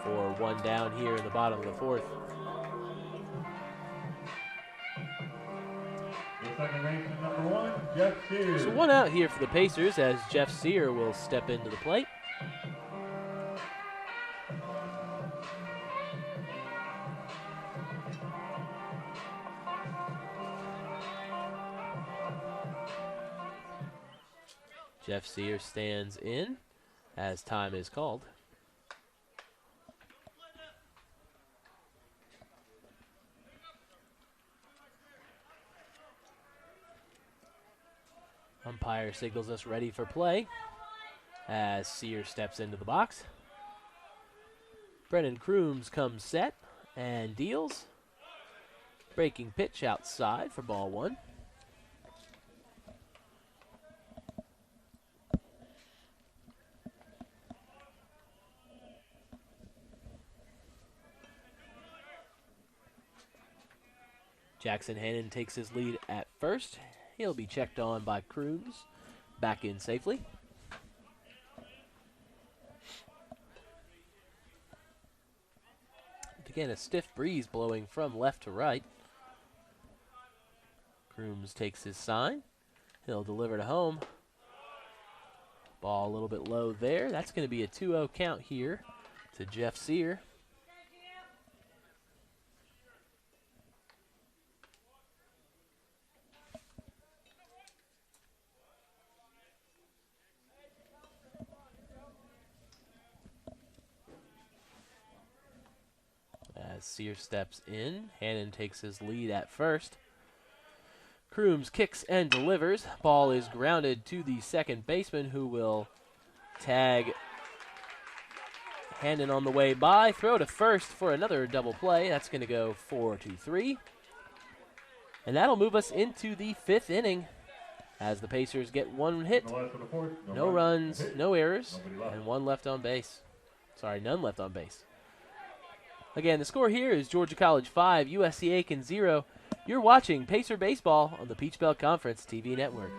[SPEAKER 1] for one down here in the bottom of the fourth.
[SPEAKER 2] The second baseman, number 1, Jeff Sears.
[SPEAKER 1] So one out here for the Pacers as Jeff Sear will step into the plate. Jeff Sear stands in as time is called. Umpire signals us ready for play as Sear steps into the box. Brennan Crooms comes set and deals. Breaking pitch outside for ball one. Jackson Hannon takes his lead at first. He'll be checked on by Crooms, back in safely. Again, a stiff breeze blowing from left to right. Crooms takes his sign. He'll deliver to home. Ball a little bit low there. That's going to be a 2-0 count here to Jeff Sear. As Sear steps in, Hannon takes his lead at first. Crooms kicks and delivers. Ball is grounded to the second baseman, who will tag Hannon on the way by. Throw to first for another double play. That's going to go 4-3. And that'll move us into the fifth inning as the Pacers get one hit, no runs, no errors, and one left on base. Sorry, none left on base. Again, the score here is Georgia College 5, USC Aiken 0. You're watching Pacer Baseball on the Peach Belt Conference TV network.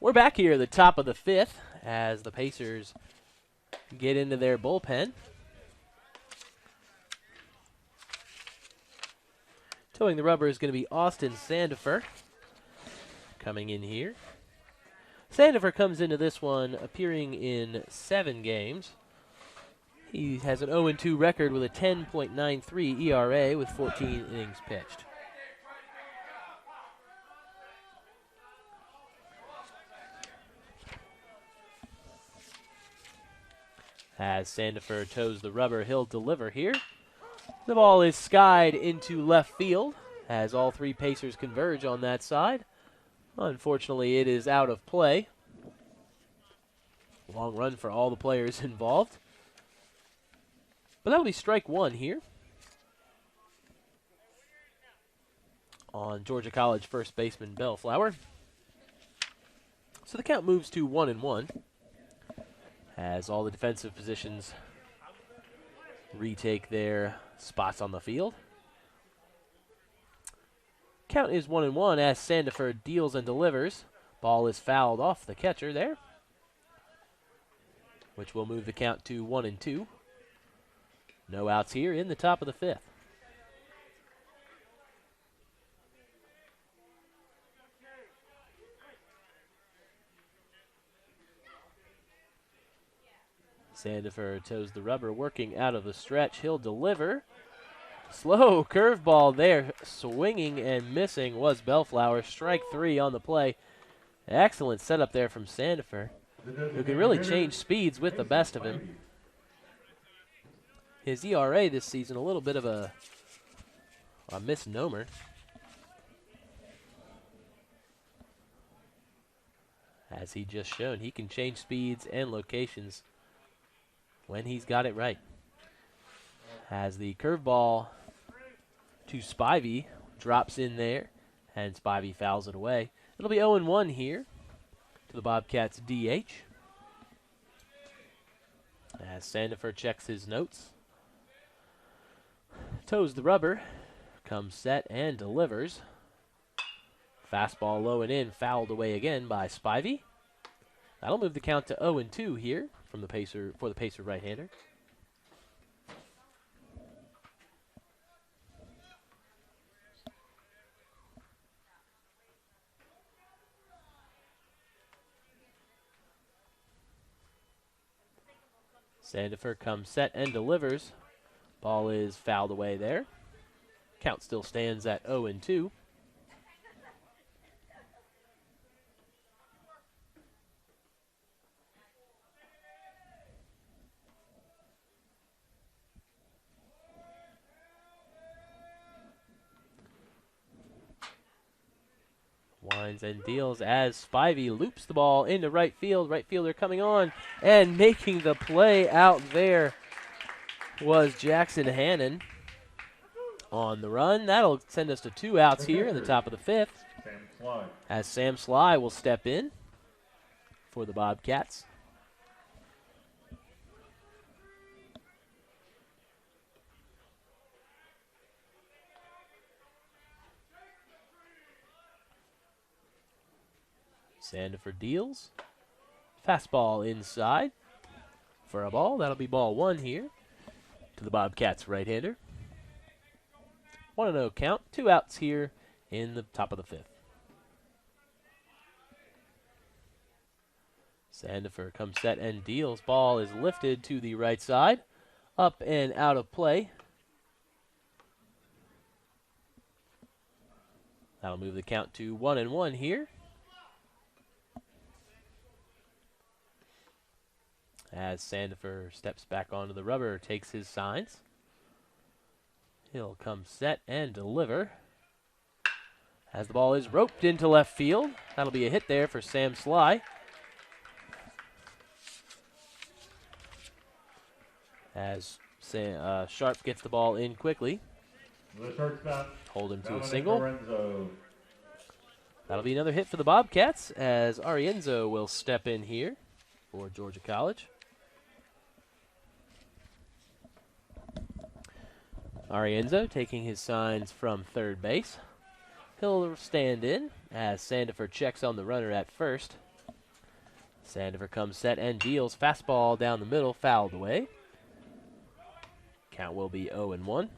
[SPEAKER 1] We're back here at the top of the 5th as the Pacers get into their bullpen. Towing the rubber is going to be Austin Sandifer coming in here. Sandifer comes into this one appearing in 7 games. He has an 0-2 record with a 10.93 ERA with 14 innings pitched. As Sandifer toes the rubber, he'll deliver here. The ball is skied into left field as all 3 Pacers converge on that side. Unfortunately, it is out of play. Long run for all the players involved. But that'll be strike 1 here on Georgia College first baseman Bellflower. So the count moves to 1-1 as all the defensive positions retake their spots on the field. Count is 1-1 as Sandifer deals and delivers. Ball is fouled off the catcher there, which will move the count to 1-2. No outs here in the top of the 5th. Sandifer toes the rubber, working out of the stretch. He'll deliver. Slow curveball there. Swinging and missing was Bellflower. Strike 3 on the play. Excellent setup there from Sandifer, who can really change speeds with the best of him. His ERA this season, a little bit of a misnomer. As he just shown, he can change speeds and locations when he's got it right. As the curveball to Spivey drops in there, and Spivey fouls it away. It'll be 0-1 here to the Bobcats DH. As Sandifer checks his notes. Toes the rubber, comes set and delivers. Fastball low and in, fouled away again by Spivey. That'll move the count to 0-2 here for the Pacer right-hander. Sandifer comes set and delivers. Ball is fouled away there. Count still stands at 0-2. Winds and deals as Spivey loops the ball into right field. Right fielder coming on and making the play out there was Jackson Hannon on the run. That'll send us to 2 outs here in the top of the 5th. As Sam Sly will step in for the Bobcats. Sandifer deals. Fastball inside for a ball. That'll be ball 1 here to the Bobcats right-hander. 1-0 count. 2 outs here in the top of the 5th. Sandifer comes set and deals. Ball is lifted to the right side. Up and out of play. That'll move the count to 1-1 here. As Sandifer steps back onto the rubber, takes his signs. He'll come set and deliver. As the ball is roped into left field. That'll be a hit there for Sam Sly. As Sharp gets the ball in quickly. Hold him to a single. That'll be another hit for the Bobcats as Arienzo will step in here for Georgia College. Arienzo taking his signs from third base. He'll stand in as Sandifer checks on the runner at first. Sandifer comes set and deals. Fastball down the middle, fouled away. Count will be 0-1.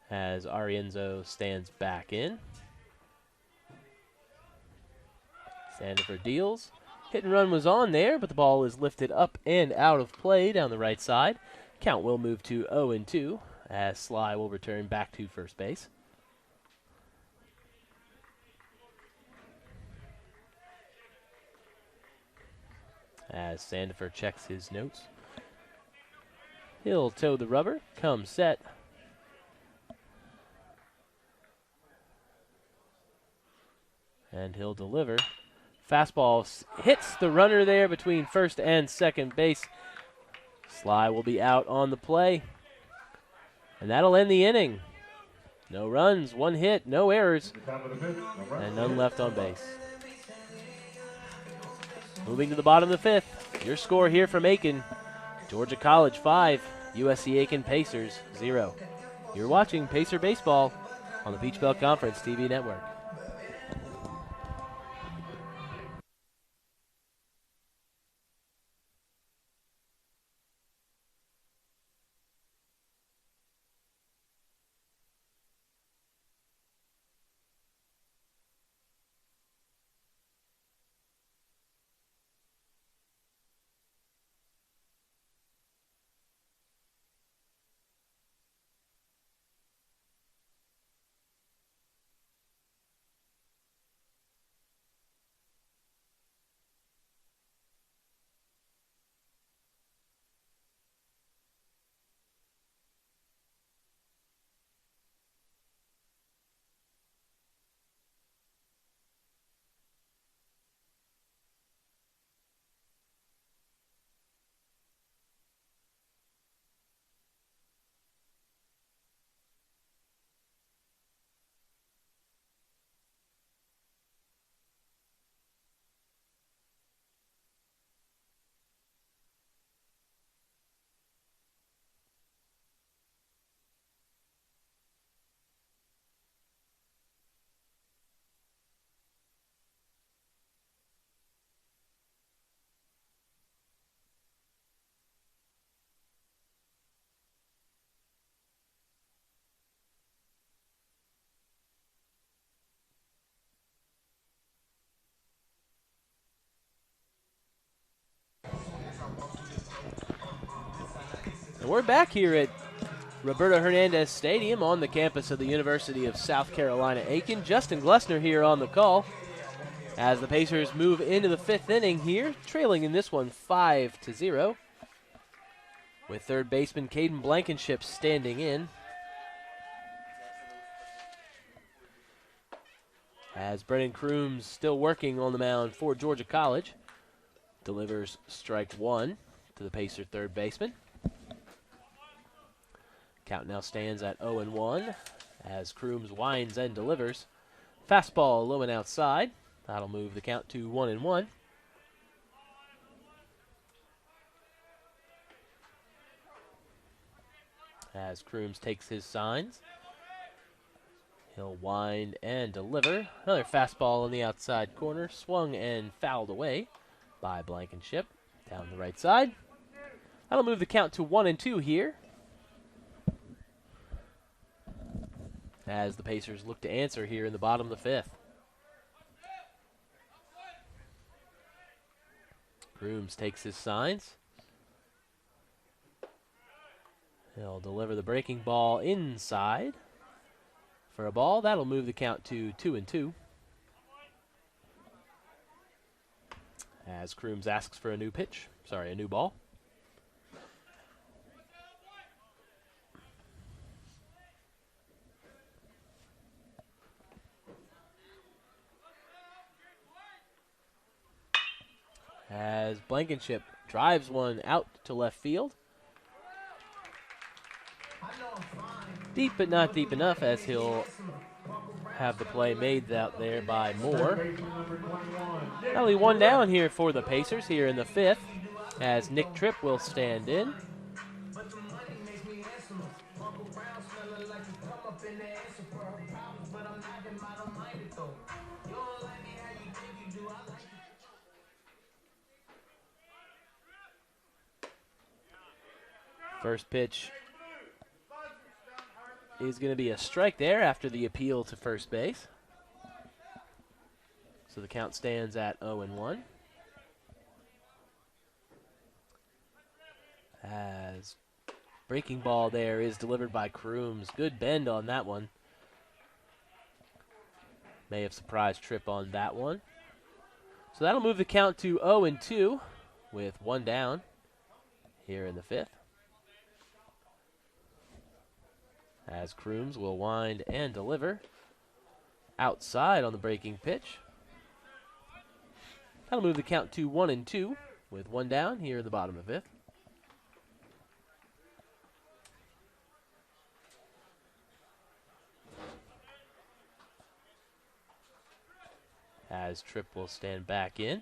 [SPEAKER 1] As Arienzo stands back in. Sandifer deals. Hit and run was on there, but the ball is lifted up and out of play down the right side. Count will move to 0-2 as Sly will return back to first base. As Sandifer checks his notes. He'll toe the rubber, come set. And he'll deliver. Fastball hits the runner there between first and second base. Sly will be out on the play. And that'll end the inning. No runs, one hit, no errors, and none left on base. Moving to the bottom of the fifth, your score here from Aiken. Georgia College 5, USC Aiken Pacers 0. You're watching Pacer Baseball on the Peach Belt Conference TV network. And we're back here at Roberto Hernandez Stadium on the campus of the University of South Carolina Aiken. Justin Glessner here on the call as the Pacers move into the fifth inning here, trailing in this one 5-0, with third baseman Caden Blankenship standing in. As Brennan Crooms still working on the mound for Georgia College, delivers strike one to the Pacer third baseman. Count now stands at 0-1 as Crooms winds and delivers. Fastball low and outside. That'll move the count to 1-1. As Crooms takes his signs, he'll wind and deliver. Another fastball on the outside corner, swung and fouled away by Blankenship down the right side. That'll move the count to 1-2 here, as the Pacers look to answer here in the bottom of the fifth. Crooms takes his signs. He'll deliver the breaking ball inside for a ball. That'll move the count to 2-2. As Crooms asks for a new pitch. Sorry, a new ball. As Blankenship drives one out to left field. Deep but not deep enough, as he'll have the play made out there by Moore. Only one down here for the Pacers here in the fifth, as Nick Tripp will stand in. First pitch is going to be a strike there after the appeal to first base. So the count stands at 0-1. As breaking ball there is delivered by Crooms. Good bend on that one. May have surprised Tripp on that one. So that'll move the count to 0-2 with one down here in the fifth. As Crooms will wind and deliver outside on the breaking pitch. That'll move the count to 1-2 with one down here in the bottom of the fifth. As Tripp will stand back in.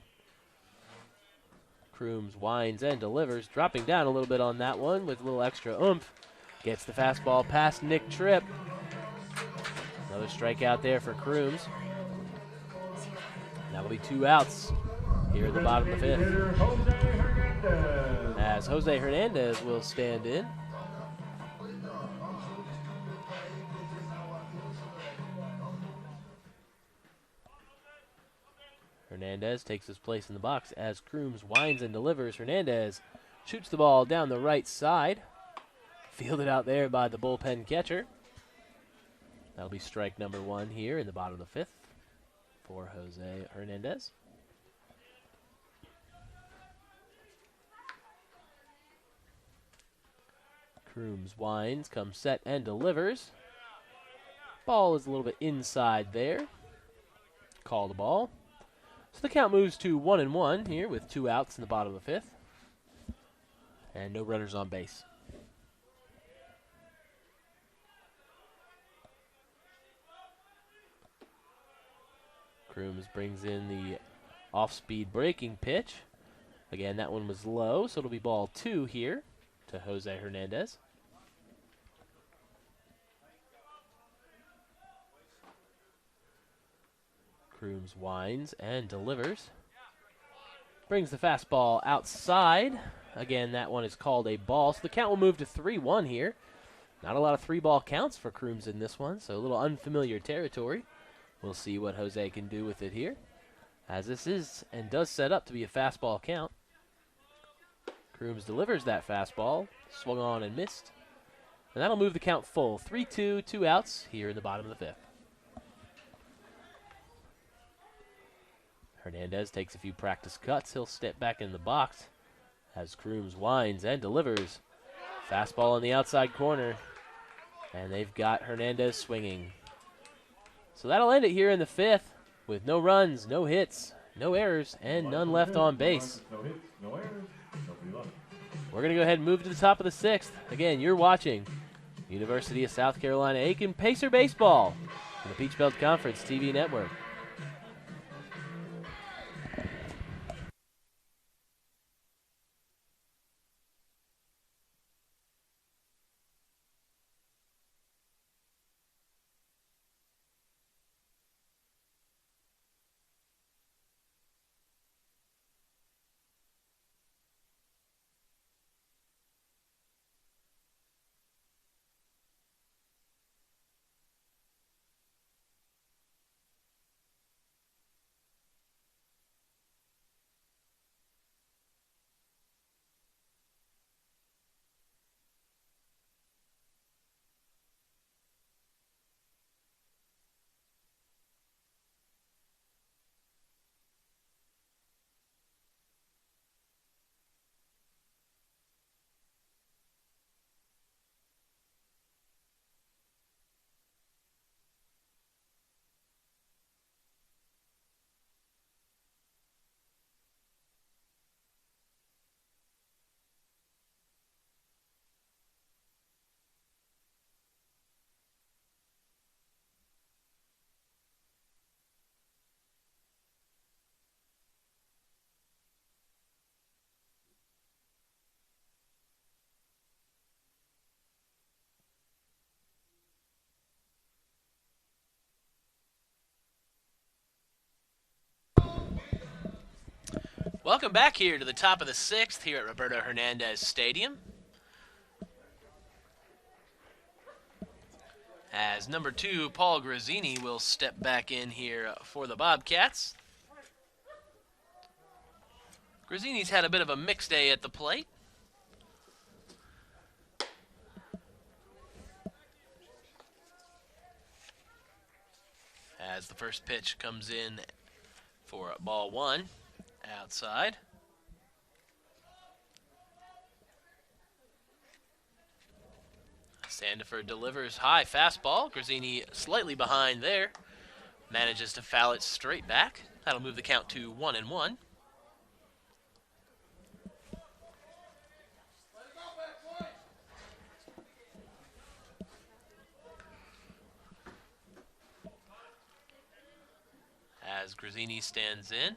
[SPEAKER 1] Crooms winds and delivers, dropping down a little bit on that one with a little extra oomph. Gets the fastball past Nick Tripp. Another strikeout there for Crooms. That'll be 2 outs here at the bottom of the fifth. As Jose Hernandez will stand in. Hernandez takes his place in the box as Crooms winds and delivers. Hernandez shoots the ball down the right side. Fielded out there by the bullpen catcher. That'll be strike number 1 here in the bottom of the fifth for Jose Hernandez. Crooms winds, comes set and delivers. Ball is a little bit inside there. Call the ball. So the count moves to 1-1 here with 2 outs in the bottom of the fifth. And no runners on base. Crooms brings in the off-speed breaking pitch. Again, that one was low, so it'll be ball 2 here to Jose Hernandez. Crooms winds and delivers. Brings the fastball outside. Again, that one is called a ball, so the count will move to 3-1 here. Not a lot of 3-ball counts for Crooms in this one, so a little unfamiliar territory. We'll see what Jose can do with it here, as this is and does set up to be a fastball count. Crooms delivers that fastball, swung on and missed. And that'll move the count full. 3-2, 2 outs here in the bottom of the fifth. Hernandez takes a few practice cuts. He'll step back in the box as Crooms winds and delivers. Fastball on the outside corner. And they've got Hernandez swinging. So that'll end it here in the fifth with no runs, no hits, no errors, and none left on base.
[SPEAKER 2] No hits, no errors, nobody left.
[SPEAKER 1] We're going to go ahead and move to the top of the sixth. Again, you're watching University of South Carolina Aiken Pacer Baseball on the Peach Belt Conference TV network. Welcome back here to the top of the 6th here at Roberto Hernandez Stadium. As number 2, Paul Grazzini will step back in here for the Bobcats. Grazzini's had a bit of a mixed day at the plate. As the first pitch comes in for ball 1 outside. Sandiford delivers high fastball. Grazzini slightly behind there. Manages to foul it straight back. That'll move the count to 1-1. As Grazzini stands in.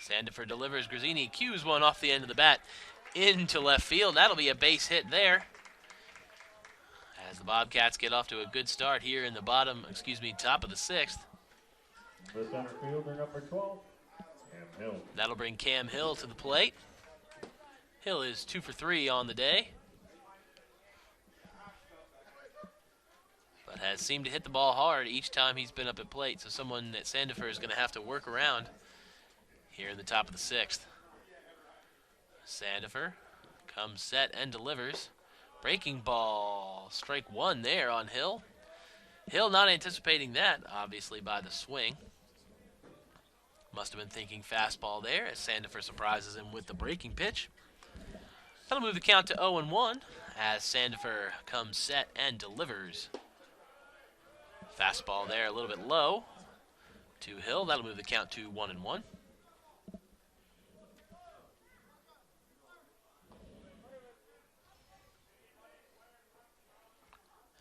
[SPEAKER 1] Sandiford delivers. Grazzini cues one off the end of the bat into left field. That'll be a base hit there. As the Bobcats get off to a good start here in the top of the 6th.
[SPEAKER 2] The center fielder, number 12, Cam Hill.
[SPEAKER 1] That'll bring Cam Hill to the plate. Hill is 2 for 3 on the day, but has seemed to hit the ball hard each time he's been up at plate, so someone at Sandiford is going to have to work around here in the top of the 6th. Sandiford comes set and delivers. Breaking ball, strike 1 there on Hill. Hill not anticipating that, obviously, by the swing. Must have been thinking fastball there as Sandiford surprises him with the breaking pitch. That'll move the count to 0-1 as Sandiford comes set and delivers. Fastball there a little bit low to Hill. That'll move the count to 1-1.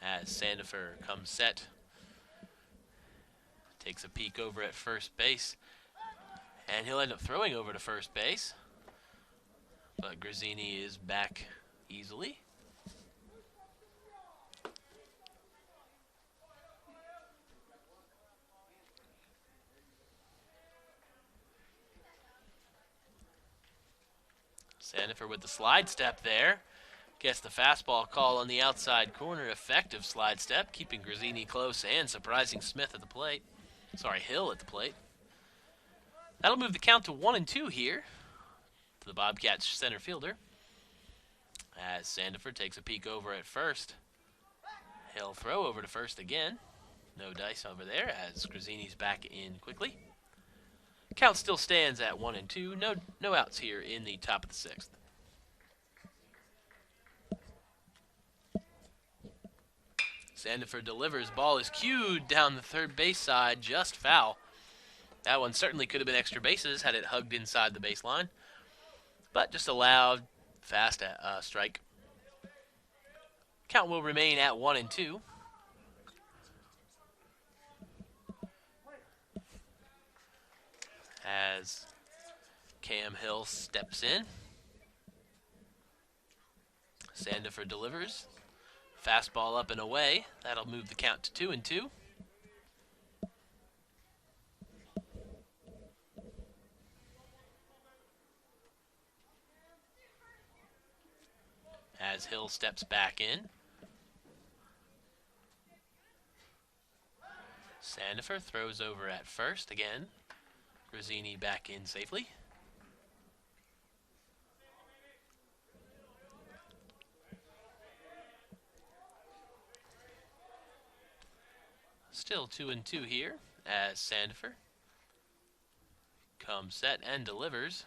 [SPEAKER 1] As Sandiford comes set, takes a peek over at first base, and he'll end up throwing over to first base, but Grazzini is back easily. Sandiford with the slide step there. Gets the fastball call on the outside corner. Effective slide step, keeping Grazzini close and surprising Smith at the plate. Hill at the plate. That'll move the count to 1-2 here to the Bobcats center fielder. As Sandiford takes a peek over at first. He'll throw over to first again. No dice over there as Grazzini's back in quickly. Count still stands at 1-2. No outs here in the top of the 6th. Sandiford delivers. Ball is cued down the third base side, just foul. That one certainly could have been extra bases had it hugged inside the baseline, but just a loud, fast strike. Count will remain at 1-2. As Cam Hill steps in. Sandiford delivers. Fastball up and away. That'll move the count to 2-2. As Hill steps back in. Sandiford throws over at first again. Grazzini back in safely. Still 2-2 here as Sandiford comes set and delivers.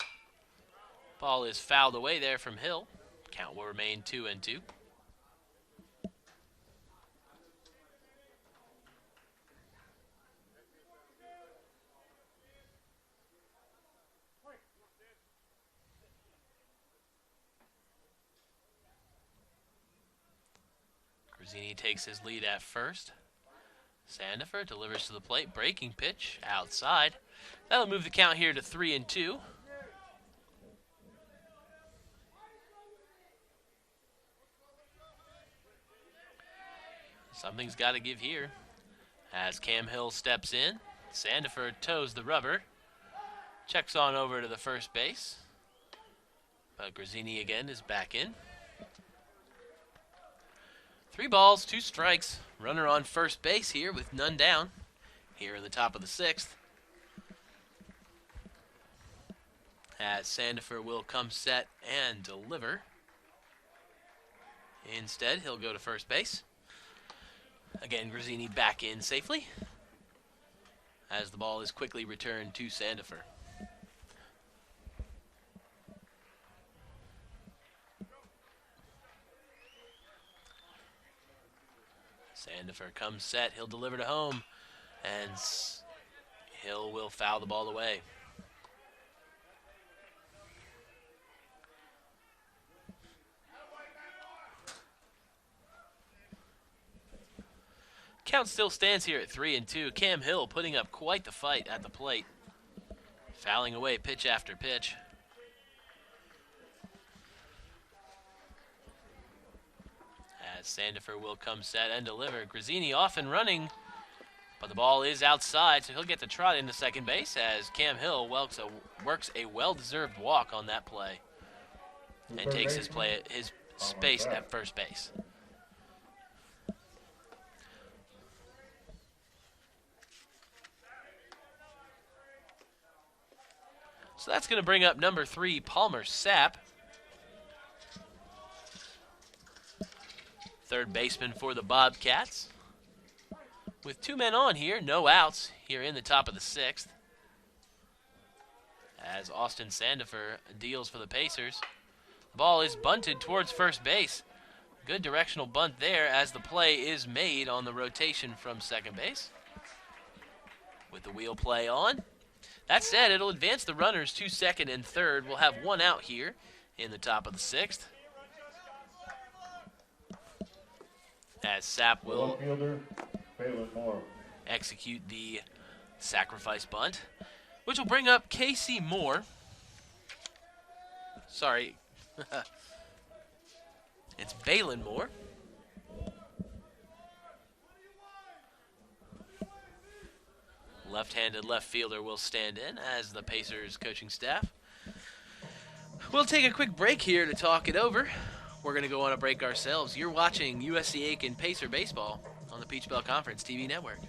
[SPEAKER 1] Ball is fouled away there from Hill. Count will remain 2-2. Grazzini takes his lead at first. Sandiford delivers to the plate. Breaking pitch outside. That'll move the count here to 3-2. Something's got to give here. As Cam Hill steps in, Sandiford toes the rubber. Checks on over to the first base. But Grazzini again is back in. 3 balls, 2 strikes. Runner on first base here with none down. Here in the top of the 6th. As Sandifer will come set and deliver. Instead, he'll go to first base. Again, Grazzini back in safely. As the ball is quickly returned to Sandifer. Sandifer comes set. He'll deliver to home. And Hill will foul the ball away. Count still stands here at 3-2. Cam Hill putting up quite the fight at the plate. Fouling away pitch after pitch. As Sandifer will come set and deliver. Grazzini off and running, but the ball is outside, so he'll get the trot into second base as Cam Hill works a well-deserved walk on that play and takes his space at first base. So that's going to bring up number 3, Palmer Sapp. Third baseman for the Bobcats. With 2 men on here, no outs here in the top of the 6th. As Austin Sandifer deals for the Pacers. The ball is bunted towards first base. Good directional bunt there as the play is made on the rotation from second base. With the wheel play on. That said, it'll advance the runners to second and third. We'll have 1 out here in the top of the 6th. As Sapp will execute the sacrifice bunt, which will bring up Casey Moore. Sorry. It's Balin Moore. Left-handed left fielder will stand in as the Pacers coaching staff. We'll take a quick break here to talk it over. We're going to go on a break ourselves. You're watching USC Aiken Pacer Baseball on the Peach Bell Conference TV network.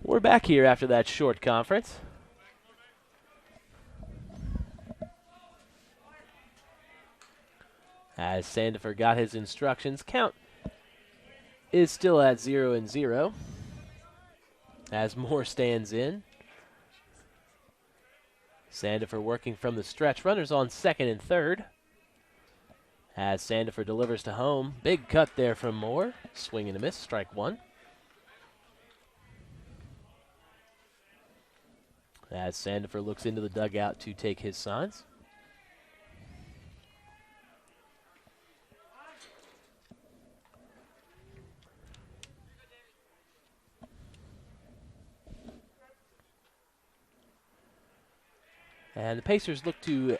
[SPEAKER 1] We're back here after that short conference. As Sandifer got his instructions, count is still at 0-0. As Moore stands in. Sandifer working from the stretch. Runners on second and third. As Sandifer delivers to home. Big cut there from Moore. Swing and a miss, strike 1. As Sandifer looks into the dugout to take his signs. And the Pacers look to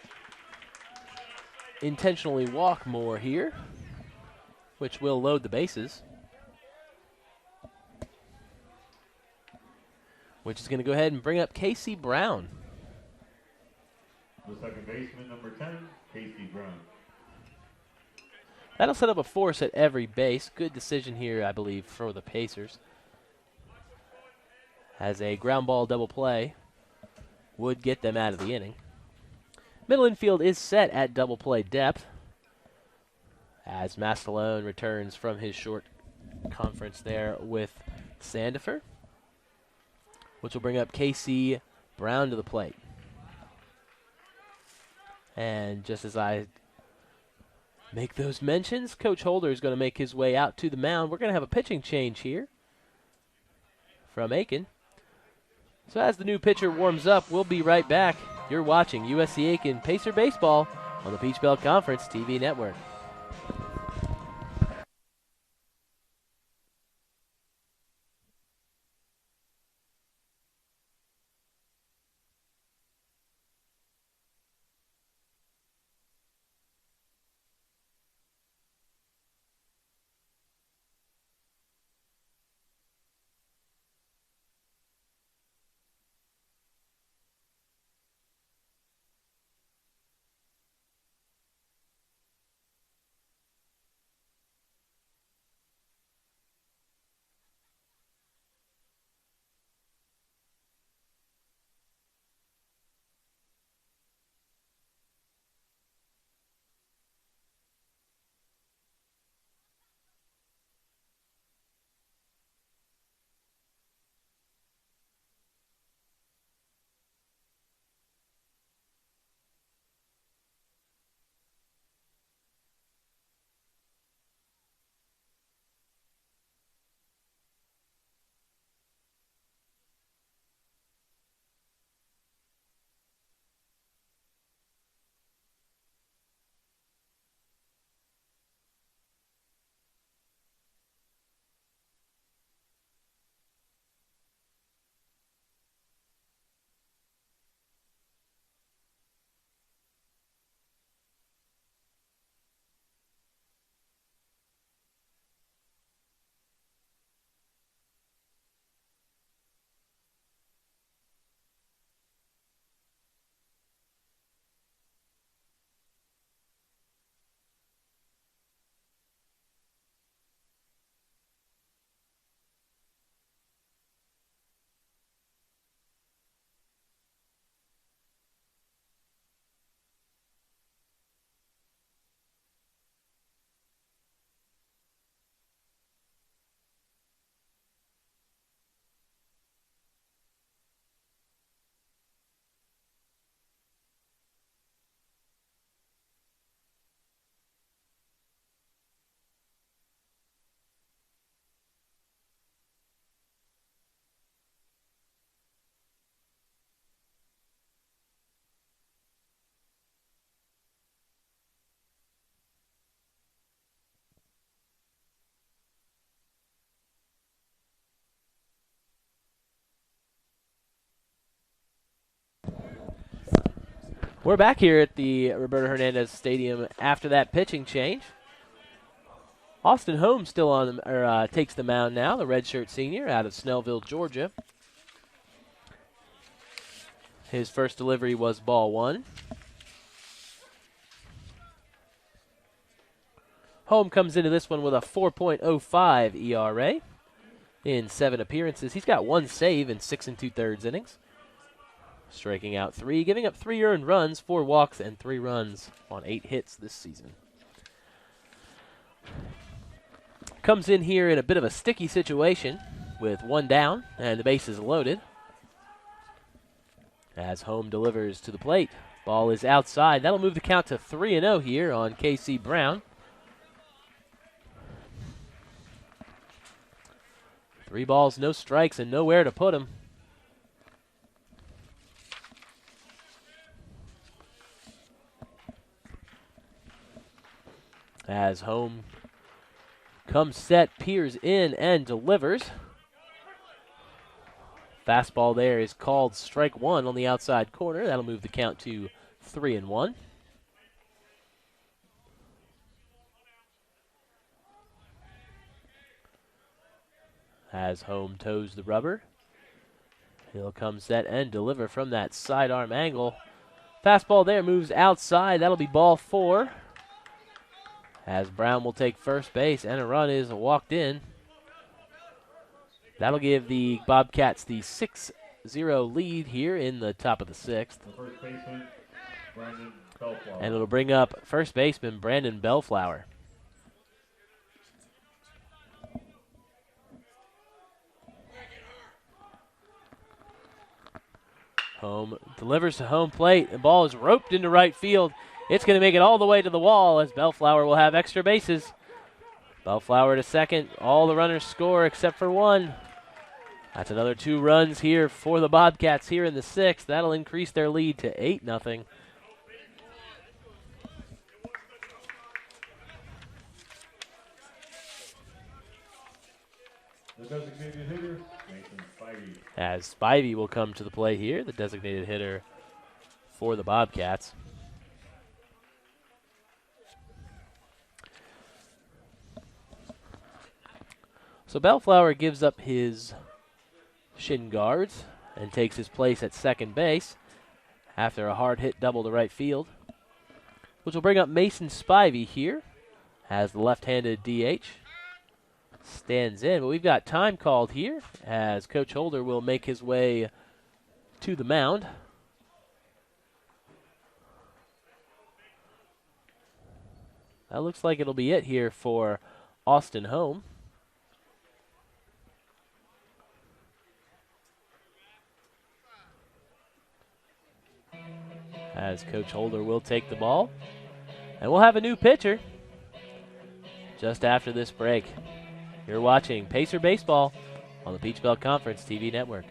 [SPEAKER 1] intentionally walk Moore here, which will load the bases. Which is going to go ahead and bring up Casey Brown.
[SPEAKER 2] The second baseman, number 10, Casey Brown.
[SPEAKER 1] That'll set up a force at every base. Good decision here, I believe, for the Pacers. Has a ground ball double play. would get them out of the inning. Middle infield is set at double play depth as Mastalone returns from his short conference there with Sandifer, which will bring up Casey Brown to the plate. And just as I make those mentions, Coach Holder is going to make his way out to the mound. We're going to have a pitching change here from Aiken. So as the new pitcher warms up, we'll be right back. You're watching USC Aiken Pacer Baseball on the Peach Belt Conference TV network. We're back here at the Roberto Hernandez Stadium after that pitching change. Austin Holmes still on takes the mound now, the redshirt senior out of Snellville, Georgia. His first delivery was ball one. Holmes comes into this one with a 4.05 ERA in 7 appearances. He's got 1 save in 6 2/3 innings. Striking out 3, giving up 3 earned runs, 4 walks, and 3 runs on 8 hits this season. Comes in here in a bit of a sticky situation with 1 down and the bases loaded. As Holmes delivers to the plate, ball is outside. That'll move the count to 3-0 here on KC Brown. 3 balls, no strikes, and nowhere to put him. As Holmes comes set, peers in, and delivers. Fastball there is called strike 1 on the outside corner. That'll move the count to 3-1. As Holmes toes the rubber, he'll come set and deliver from that sidearm angle. Fastball there moves outside. That'll be ball 4. As Brown will take first base, and a run is walked in. That'll give the Bobcats the 6th 6-0 lead here in the top of the sixth.
[SPEAKER 2] The first baseman, Brandon Bellflower.
[SPEAKER 1] And it'll bring up first baseman Brandon Bellflower. Home delivers to home plate. The ball is roped into right field. It's going to make it all the way to the wall as Bellflower will have extra bases. Bellflower to second. All the runners score except for one. That's another 2 runs here for the Bobcats here in the sixth. That'll increase their lead to 8-0.
[SPEAKER 2] The designated hitter, Mason Spivey.
[SPEAKER 1] As Spivey will come to the play here, the designated hitter for the Bobcats. So Bellflower gives up his shin guards and takes his place at second base after a hard hit double to right field, which will bring up Mason Spivey here as the left-handed DH stands in. But we've got time called here as Coach Holder will make his way to the mound. That looks like it'll be it here for Austin Home. As Coach Holder will take the ball. And we'll have a new pitcher just after this break. You're watching Pacer Baseball on the Peach Belt Conference TV network.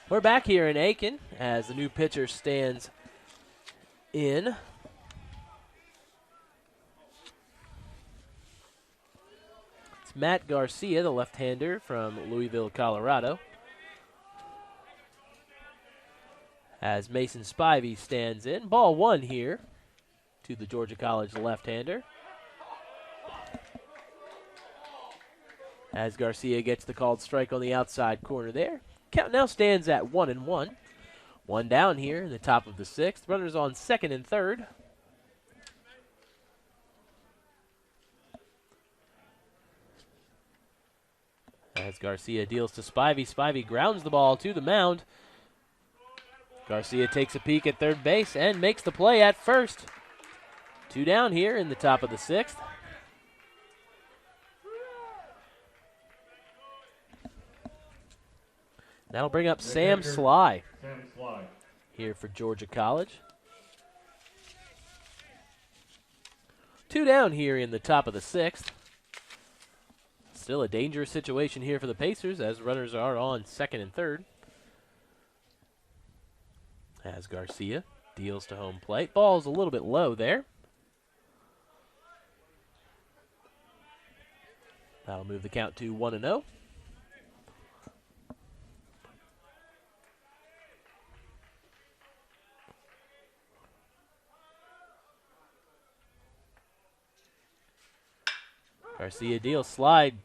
[SPEAKER 1] We're back here in Aiken as the new pitcher stands in. It's Matt Garcia, the left-hander from Louisville, Colorado. As Mason Spivey stands in. Ball 1 here to the Georgia College left-hander. As Garcia gets the called strike on the outside corner there. Count now stands at 1-1. One down here in the top of the sixth. Runners on second and third. As Garcia deals to Spivey. Spivey grounds the ball to the mound. Garcia takes a peek at third base and makes the play at first. 2 down here in the top of the sixth. That'll bring up Sam Sly
[SPEAKER 2] Sam Sly.
[SPEAKER 1] here for Georgia College. 2 down here in the top of the 6th. Still a dangerous situation here for the Pacers as runners are on 2nd and 3rd. As Garcia deals to home plate. Ball's a little bit low there. That'll move the count to 1-0. Garcia deals, slide,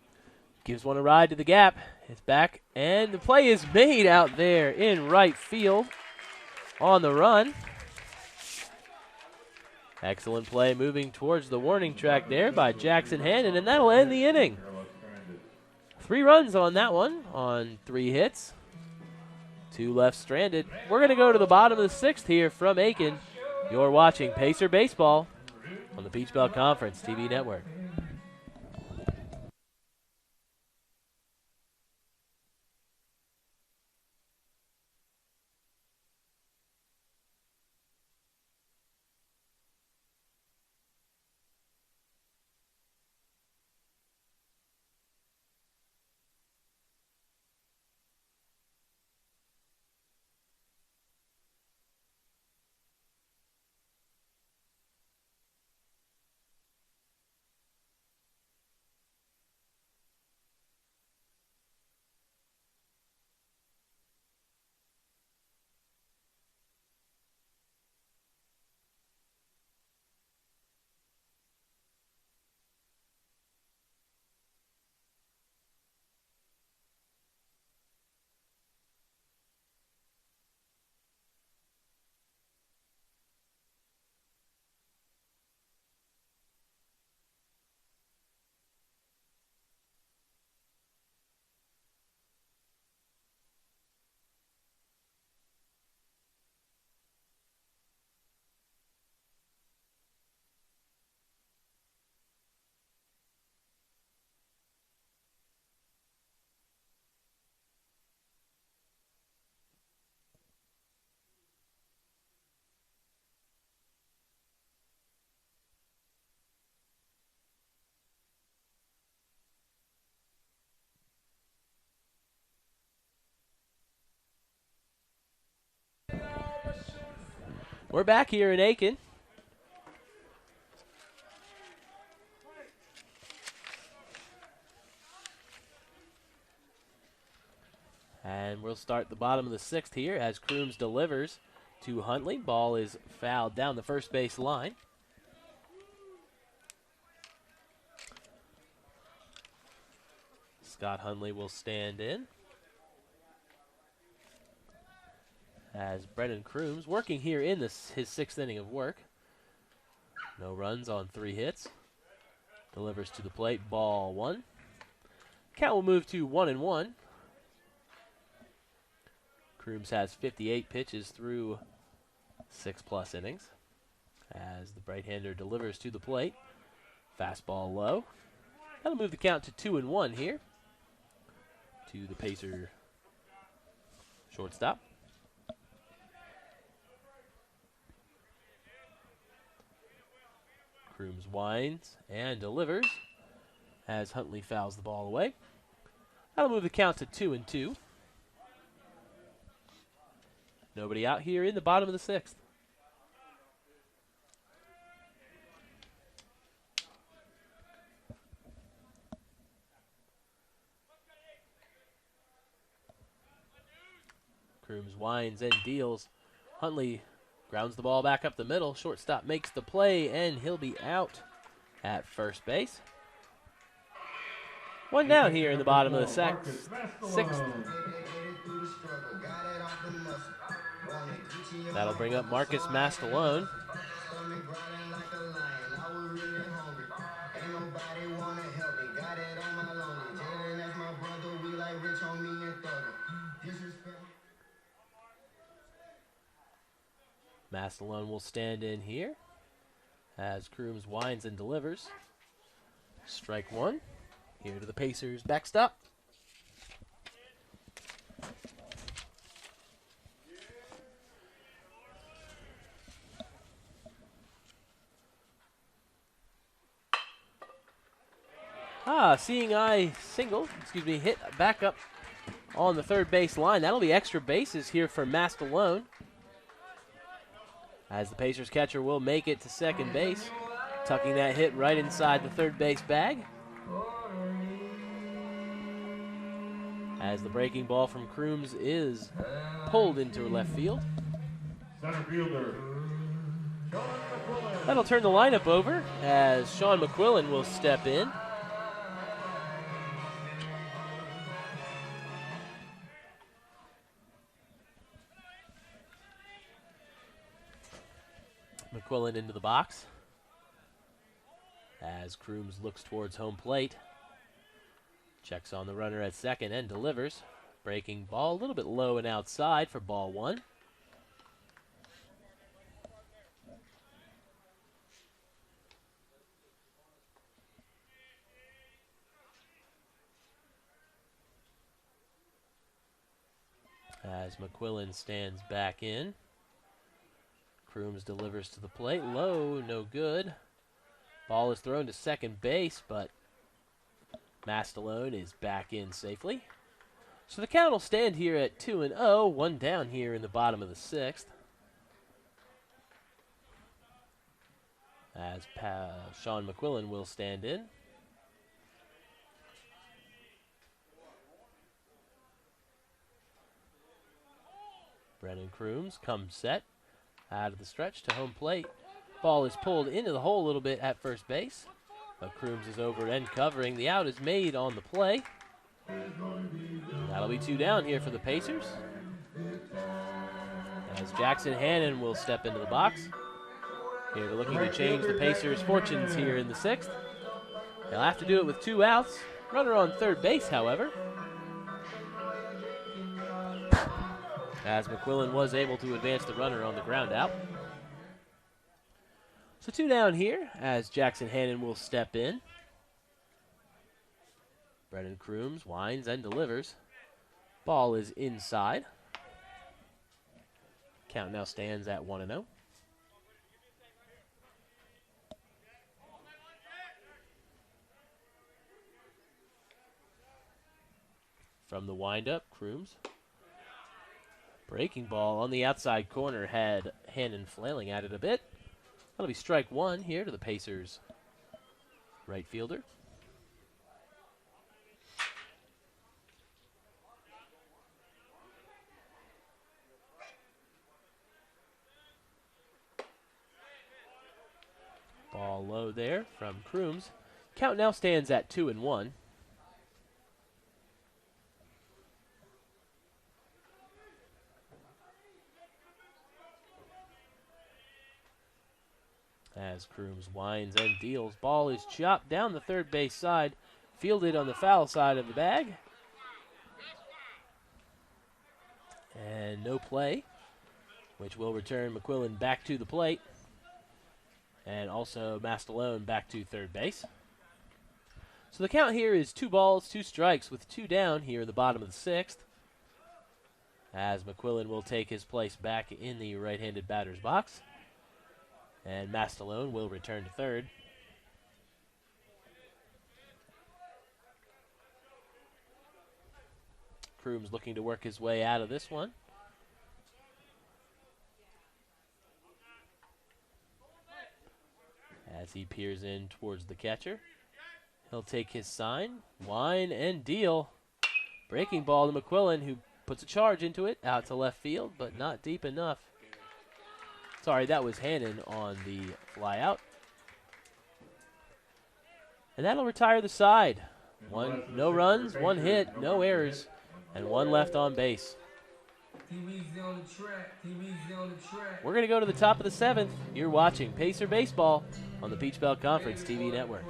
[SPEAKER 1] gives one a ride to the gap. It's back, and the play is made out there in right field on the run. Excellent play moving towards the warning track there by Jackson Hannon, and that'll end the inning. 3 runs on that one on 3 hits. 2 left stranded. We're going to go to the bottom of the 6th here from Aiken. You're watching Pacer Baseball on the Peach Belt Conference TV network. We're back here in Aiken. And we'll start the bottom of the 6th here as Crooms delivers to Huntley. Ball is fouled down the first base line. Scott Huntley will stand in. As Brennan Crooms working here in his 6th inning of work. No runs on 3 hits. Delivers to the plate, ball 1. Count will move to 1-1. Crooms has 58 pitches through 6+ innings. As the right-hander delivers to the plate. Fastball low. That'll move the count to 2-1 here. To the Pacer shortstop. Crooms winds and delivers as Huntley fouls the ball away. That'll move the count to 2-2. Nobody out here in the bottom of the 6th. Crooms winds and deals. Huntley grounds the ball back up the middle. Shortstop makes the play, and he'll be out at first base. 1 down here in the bottom of the 6th. That'll bring up Marcus Mastalone. Mastalone will stand in here as Crooms winds and delivers. Strike 1. Here to the Pacers backstop. Seeing eye hit back up on the third base line. That'll be extra bases here for Mastalone, as the Pacers catcher will make it to second base, tucking that hit right inside the third base bag. As the breaking ball from Crooms is pulled into left field.
[SPEAKER 2] Center fielder, Sean McQuillan.
[SPEAKER 1] That'll turn the lineup over as Sean McQuillan will step in. McQuillan into the box as Crooms looks towards home plate. Checks on the runner at second and delivers. Breaking ball a little bit low and outside for ball one. As McQuillan stands back in. Crooms delivers to the plate. Low, no good. Ball is thrown to second base, but Mastalone is back in safely. So the count will stand here at 2-0. One down here in the bottom of the sixth. As Sean McQuillan will stand in. Brennan Crooms comes set out of the stretch to home plate. Ball is pulled into the hole a little bit at first base, but Crooms is over and covering. The out is made on the play. That'll be two down here for the Pacers, as Jackson Hannon will step into the box. Here they're looking to change the Pacers' fortunes here in the sixth. They'll have to do it with two outs. Runner on third base, however, as McQuillan was able to advance the runner on the ground out. So two down here as Jackson Hannon will step in. Brennan Crooms winds and delivers. Ball is inside. Count now stands at 1-0. From the windup, Crooms. Breaking ball on the outside corner, had Hannon flailing at it a bit. That'll be strike one here to the Pacers' right fielder. Ball low there from Crooms. Count now stands at 2-1. As Crooms winds and deals. Ball is chopped down the third base side, fielded on the foul side of the bag. And no play, which will return McQuillan back to the plate. And also Mastalone back to third base. So the count here is 2 balls, 2 strikes with 2 down here in the bottom of the sixth. As McQuillan will take his place back in the right-handed batter's box. And Mastalone will return to third. Crooms looking to work his way out of this one. As he peers in towards the catcher, he'll take his sign, whine, and deal. Breaking ball to McQuillan, who puts a charge into it, out to left field, but not deep enough. Sorry, that was Hannon on the fly out. And that'll retire the side. No runs, 1 hit, no errors, and 1 left on base. We're going to go to the top of the 7th. You're watching Pacer Baseball on the Peach Belt Conference TV network.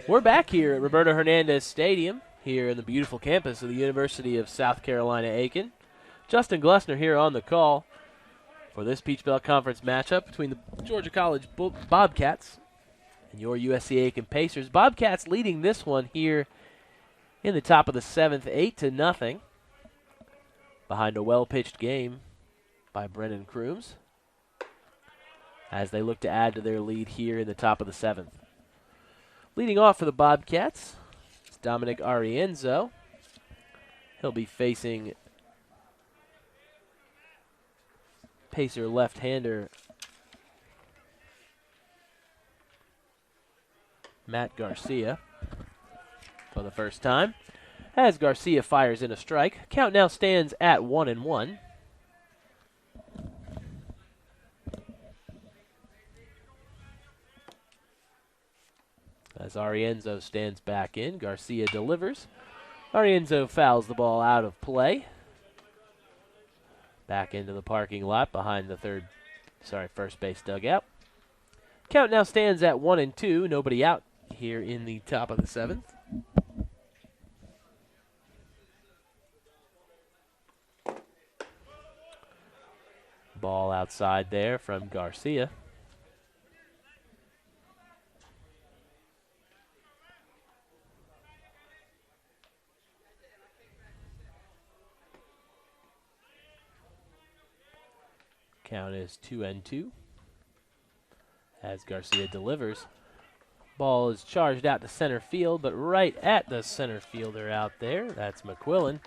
[SPEAKER 1] We're back here at Roberto Hernandez Stadium, here in the beautiful campus of the University of South Carolina Aiken. Justin Glessner here on the call for this Peach Belt Conference matchup between the Georgia College Bobcats and your USC Aiken Pacers. Bobcats leading this one here in the top of the 7th, 8-0, behind a well-pitched game by Brennan Crooms as they look to add to their lead here in the top of the 7th. Leading off for the Bobcats is Dominic Arienzo. He'll be facing Pacer left-hander Matt Garcia for the first time. As Garcia fires in a strike, count now stands at 1-1. As Arienzo stands back in, Garcia delivers. Arienzo fouls the ball out of play. Back into the parking lot behind the first base dugout. Count now stands at 1-2. Nobody out here in the top of the 7th. Ball outside there from Garcia. Count is 2-2 as Garcia delivers. Ball is charged out to center field, but right at the center fielder out there. That's McQuillan.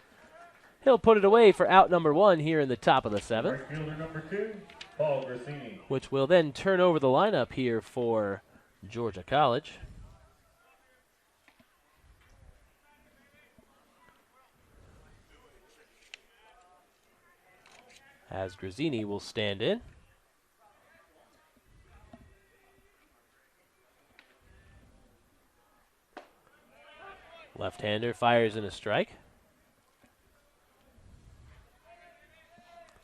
[SPEAKER 1] He'll put it away for out number 1 here in the top of the 7th.
[SPEAKER 2] Right fielder number 2, Paul Grassini.
[SPEAKER 1] Which will then turn over the lineup here for Georgia College. As Grazzini will stand in. Left-hander fires in a strike.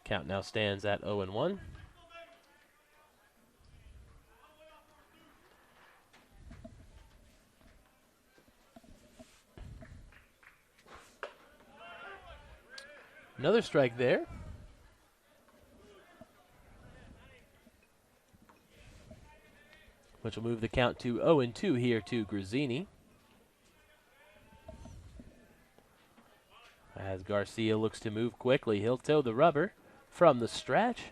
[SPEAKER 1] Count now stands at 0-1. Another strike there. Which will move the count to 0-2 here to Grazzini. As Garcia looks to move quickly, he'll toe the rubber from the stretch.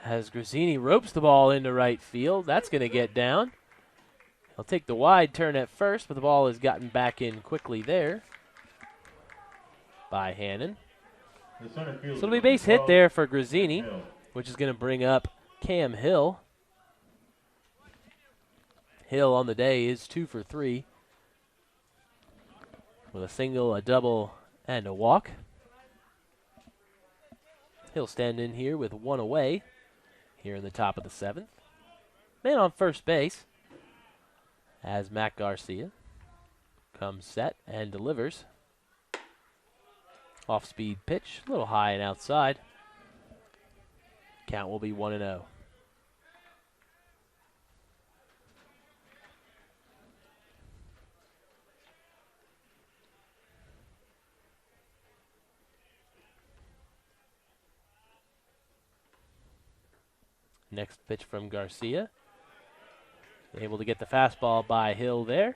[SPEAKER 1] As Grazzini ropes the ball into right field, that's going to get down. He'll take the wide turn at first, but the ball has gotten back in quickly there by Hannon. So it'll be a base hit there for Grazzini, which is going to bring up Cam Hill. Hill on the day is 2 for 3 with a single, a double, and a walk. He'll stand in here with 1 away here in the top of the 7th. Man on first base as Matt Garcia comes set and delivers. Off-speed pitch, a little high and outside. Count will be 1-0. Next pitch from Garcia. Able to get the fastball by Hill there.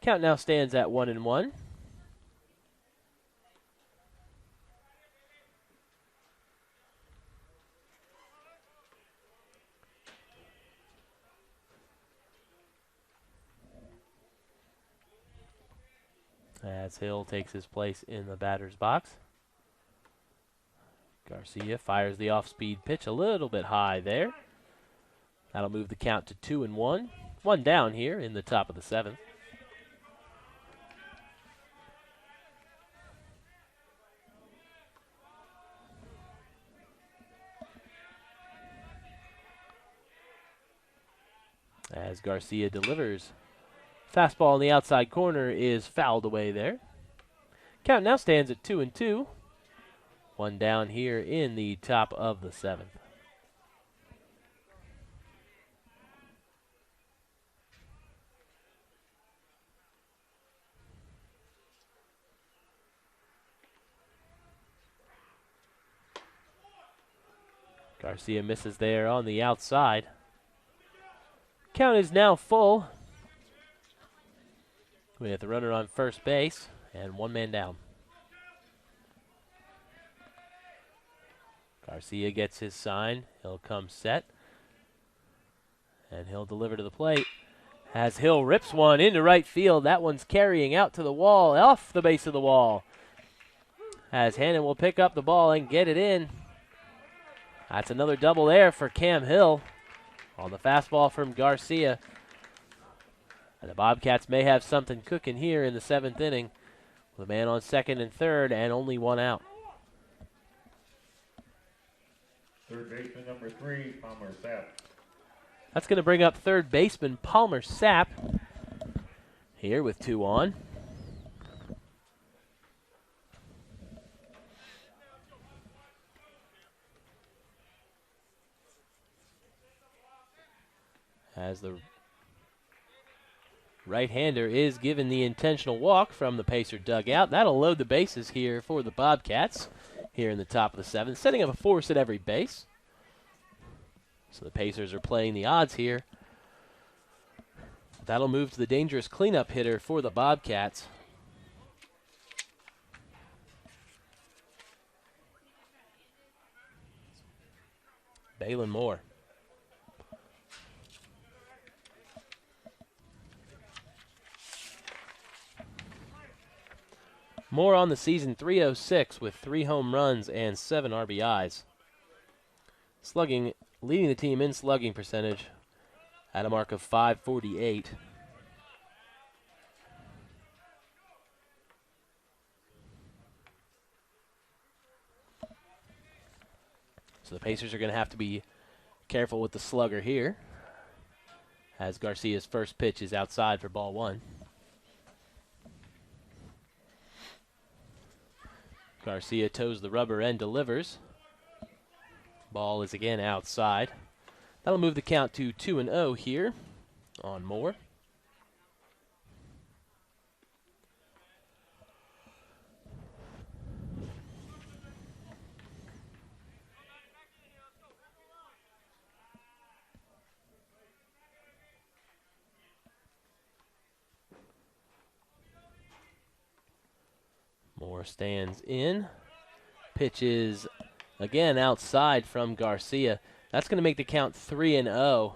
[SPEAKER 1] Count now stands at 1-1. As Hill takes his place in the batter's box. Garcia fires the off-speed pitch a little bit high there. That'll move the count to 2-1. 1 down here in the top of the 7th. As Garcia delivers. Fastball in the outside corner is fouled away there. Count now stands at 2-2. 1 down here in the top of the 7th. Garcia misses there on the outside. Count is now full with a runner on first base and one man down. Garcia gets his sign. He'll come set. And he'll deliver to the plate. As Hill rips one into right field. That one's carrying out to the wall, off the base of the wall. As Hannon will pick up the ball and get it in. That's another double there for Cam Hill on the fastball from Garcia. And the Bobcats may have something cooking here in the 7th inning with a man on second and third and only one out.
[SPEAKER 2] Third baseman number 3, Palmer Sapp.
[SPEAKER 1] That's going to bring up third baseman Palmer Sapp here with 2 on. As the right-hander is given the intentional walk from the Pacer dugout. That'll load the bases here for the Bobcats here in the top of the 7th, setting up a force at every base. So the Pacers are playing the odds here. That'll move to the dangerous cleanup hitter for the Bobcats. Balin Moore. Moore on the season, .306 with 3 home runs and 7 RBIs. Slugging, leading the team in slugging percentage at a mark of .548. So the Pacers are going to have to be careful with the slugger here, as Garcia's first pitch is outside for ball 1. Garcia toes the rubber and delivers. Ball is again outside. That'll move the count to 2-0 here on Moore. Moore stands in. Pitches again outside from Garcia. That's going to make the count 3-0.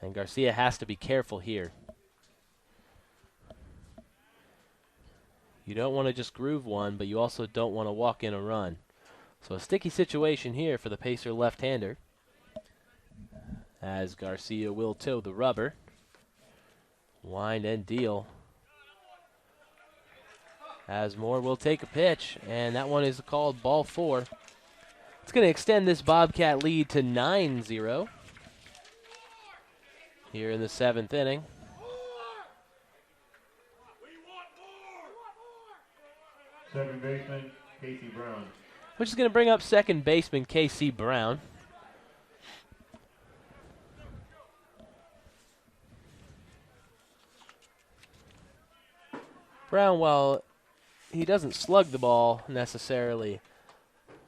[SPEAKER 1] And Garcia has to be careful here. You don't want to just groove one, but you also don't want to walk in a run. So a sticky situation here for the Pacer left-hander, as Garcia will toe the rubber. Wind and deal. As Moore will take a pitch, and that one is called ball 4. It's going to extend this Bobcat lead to 9-0 here in the 7th inning.
[SPEAKER 2] Second baseman, Casey Brown.
[SPEAKER 1] Which is going to bring up second baseman Casey Brown. Brown, while he doesn't slug the ball necessarily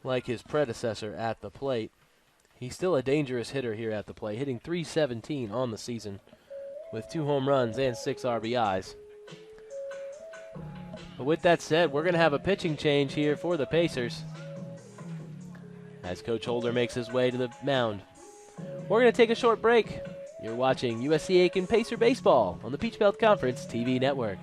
[SPEAKER 1] like his predecessor at the plate, he's still a dangerous hitter here at the plate, hitting .317 on the season with 2 home runs and 6 RBIs. But with that said, we're going to have a pitching change here for the Pacers as Coach Holder makes his way to the mound. We're going to take a short break. You're watching USC Aiken Pacer Baseball on the Peach Belt Conference TV network.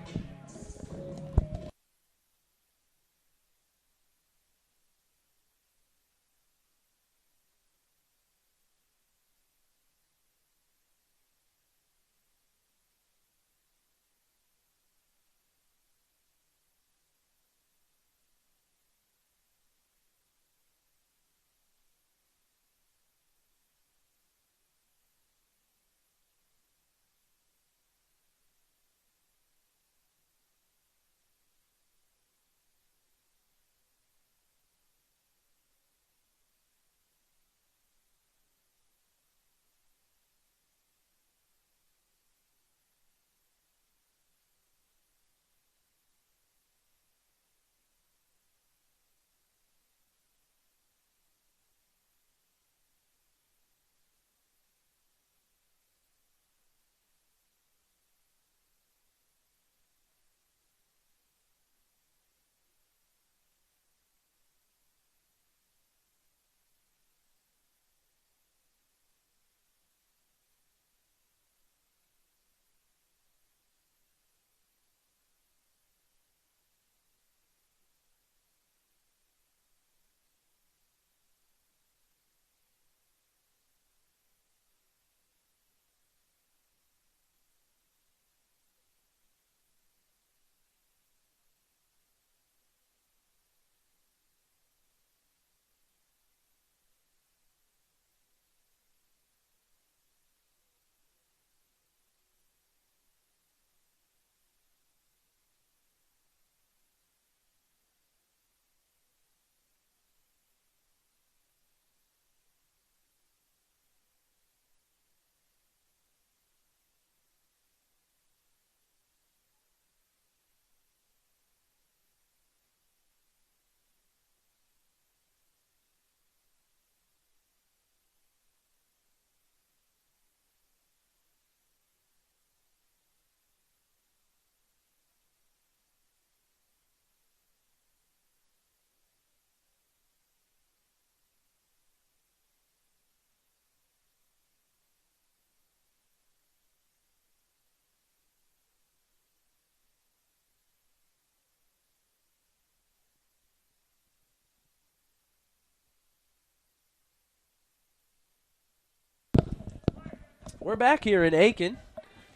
[SPEAKER 1] We're back here in Aiken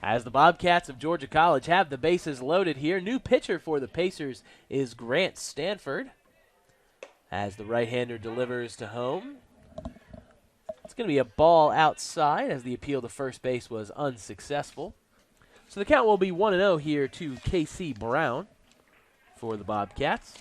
[SPEAKER 1] as the Bobcats of Georgia College have the bases loaded here. New pitcher for the Pacers is Grant Stanford as the right-hander delivers to home. It's going to be a ball outside as the appeal to first base was unsuccessful. So the count will be 1-0 here to K.C. Brown for the Bobcats.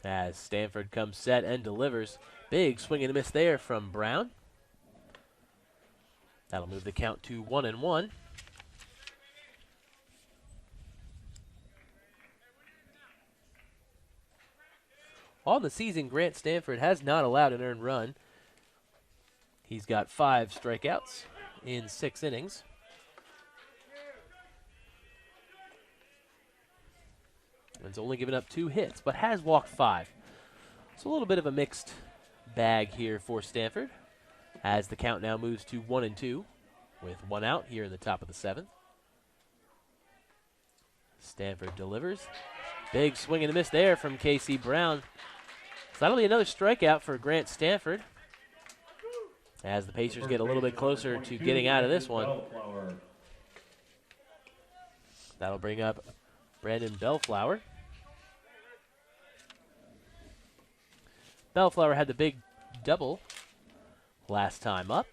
[SPEAKER 1] As Stanford comes set and delivers. Big swing and a miss there from Brown. That'll move the count to 1-1. On the season, Grant Stanford has not allowed an earned run. He's got 5 strikeouts in 6 innings. And has only given up 2 hits, but has walked 5. So a little bit of a mixed bag here for Stanford as the count now moves to 1-2 with 1 out here in the top of the 7th. Stanford delivers. Big swing and a miss there from K.C. Brown. So that'll be another strikeout for Grant Stanford as the Pacers get a little bit closer to getting out of this one. That'll bring up Brandon Bellflower. Bellflower had the big double last time up.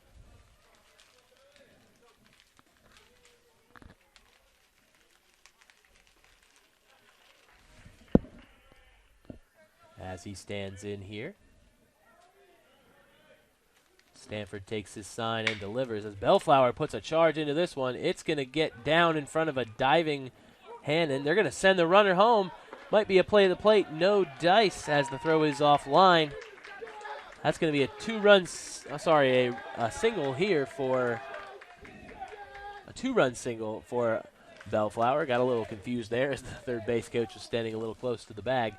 [SPEAKER 1] As he stands in here. Stanford takes his sign and delivers. As Bellflower puts a charge into this one, it's going to get down in front of a diving Hannon. They're going to send the runner home. Might be a play at the plate. No dice as the throw is offline. That's going to be a a single here for a 2-run single for Bellflower. Got a little confused there as the third base coach was standing a little close to the bag.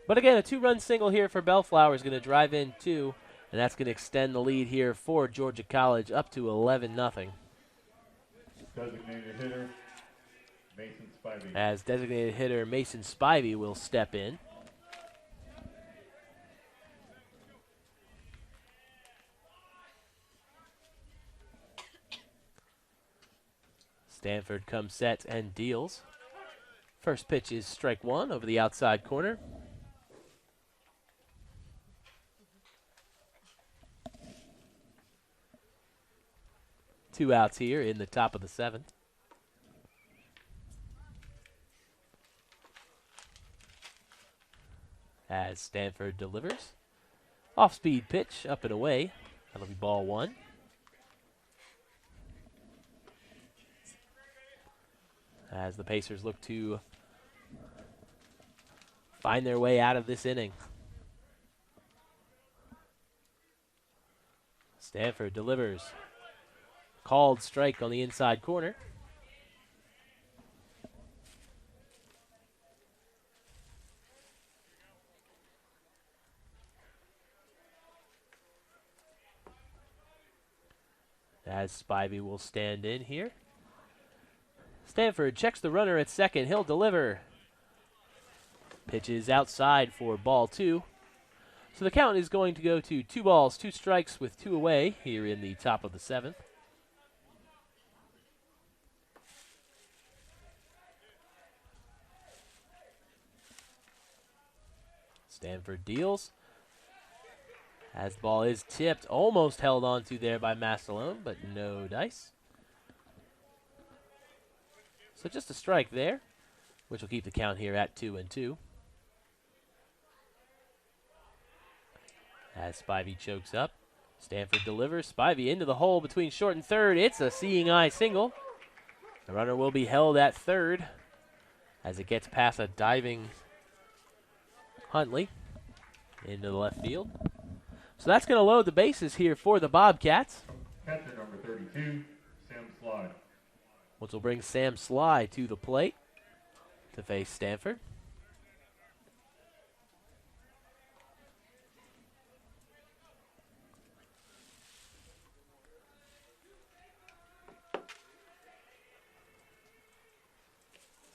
[SPEAKER 1] But again, a 2-run single here for Bellflower is going to drive in 2, and that's going to extend the lead here for Georgia College up to 11-0.
[SPEAKER 2] Designated hitter, Mason Spivey.
[SPEAKER 1] As designated hitter Mason Spivey will step in. Stanford comes set and deals. First pitch is strike 1 over the outside corner. Two outs here in the top of the 7th. As Stanford delivers. Off-speed pitch, up and away. That'll be ball 1. As the Pacers look to find their way out of this inning. Stanford delivers. Called strike on the inside corner. As Spivey will stand in here. Stanford checks the runner at second. He'll deliver. Pitches outside for ball 2. So the count is going to go to 2 balls, 2 strikes with 2 away here in the top of the 7th. Stanford deals. As the ball is tipped, almost held onto there by Mastalone, but no dice. So just a strike there, which will keep the count here at 2-2. As Spivey chokes up, Stanford delivers. Spivey into the hole between short and third. It's a seeing eye single. The runner will be held at third as it gets past a diving Huntley into the left field. So that's going to load the bases here for the Bobcats.
[SPEAKER 2] Catcher number 32, Sam Sly.
[SPEAKER 1] Which will bring Sam Sly to the plate to face Stanford.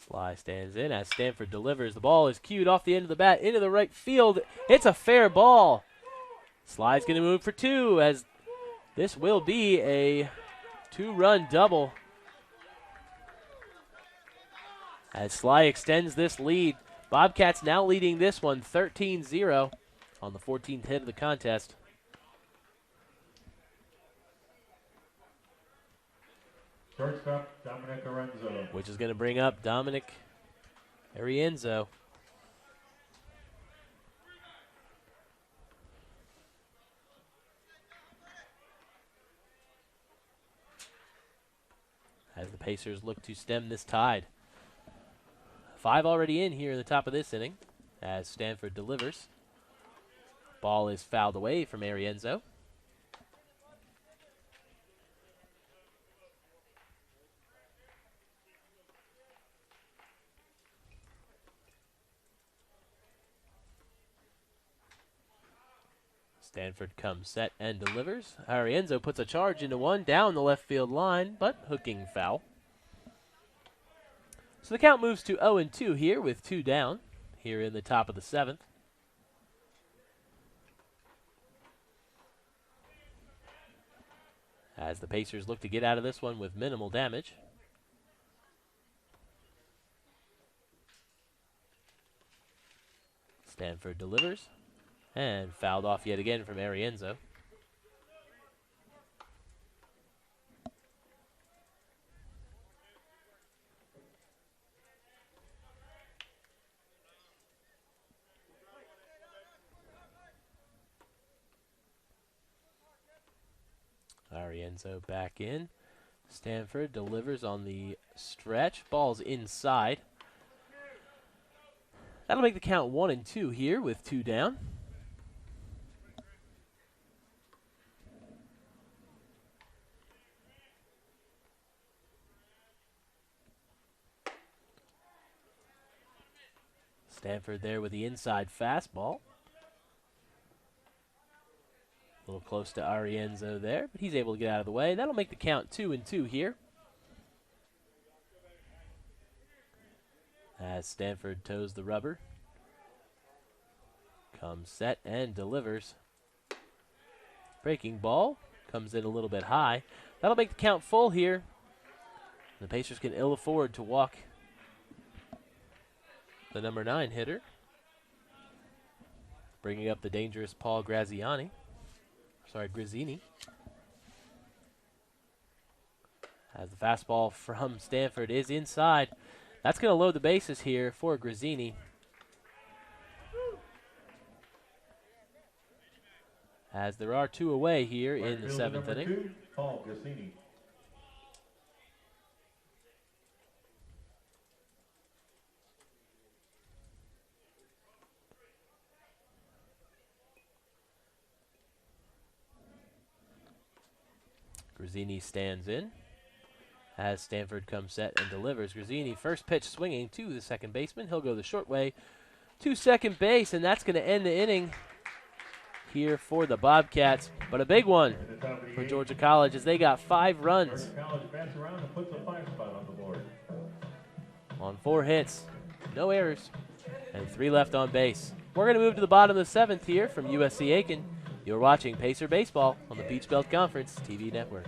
[SPEAKER 1] Sly stands in as Stanford delivers. The ball is cued off the end of the bat into the right field. It's a fair ball. Sly's going to move for two as this will be a two-run double. As Sly extends this lead, Bobcats now leading this one 13-0 on the 14th hit of the contest.
[SPEAKER 2] Shortstop, Dominic Arenzo.
[SPEAKER 1] Which is going to bring up Dominic Arienzo. As the Pacers look to stem this tide. 5 already in here in the top of this inning as Stanford delivers. Ball is fouled away from Arienzo. Stanford comes set and delivers. Arienzo puts a charge into one down the left field line, but hooking foul. So the count moves to 0-2 here with 2 down here in the top of the 7th. As the Pacers look to get out of this one with minimal damage. Stanford delivers. And fouled off yet again from Arienzo. Arienzo back in. Stanford delivers on the stretch. Ball's inside. That'll make the count 1-2 here with 2 down. Stanford there with the inside fastball. A little close to Arienzo there, but he's able to get out of the way. That'll make the count 2-2 here. As Stanford toes the rubber. Comes set and delivers. Breaking ball. Comes in a little bit high. That'll make the count full here. The Pacers can ill afford to walk the number 9 hitter. Bringing up the dangerous Paul Graziani. Sorry, Grazzini. As the fastball from Stanford is inside. That's going to load the bases here for Grazzini. As there are 2 away here in the 7th inning.
[SPEAKER 2] 2, Paul Grazzini.
[SPEAKER 1] Grazzini stands in as Stanford comes set and delivers. Grazzini first pitch swinging to the second baseman. He'll go the short way to second base, and that's going to end the inning here for the Bobcats. But a big one for Georgia College as they got 5 runs
[SPEAKER 2] Georgia College bats around and puts a 5 spot on the board.
[SPEAKER 1] on 4 hits, no errors, and 3 left on base. We're going to move to the bottom of the 7th here from USC Aiken. You're watching Pacer Baseball on the Peach Belt Conference TV network.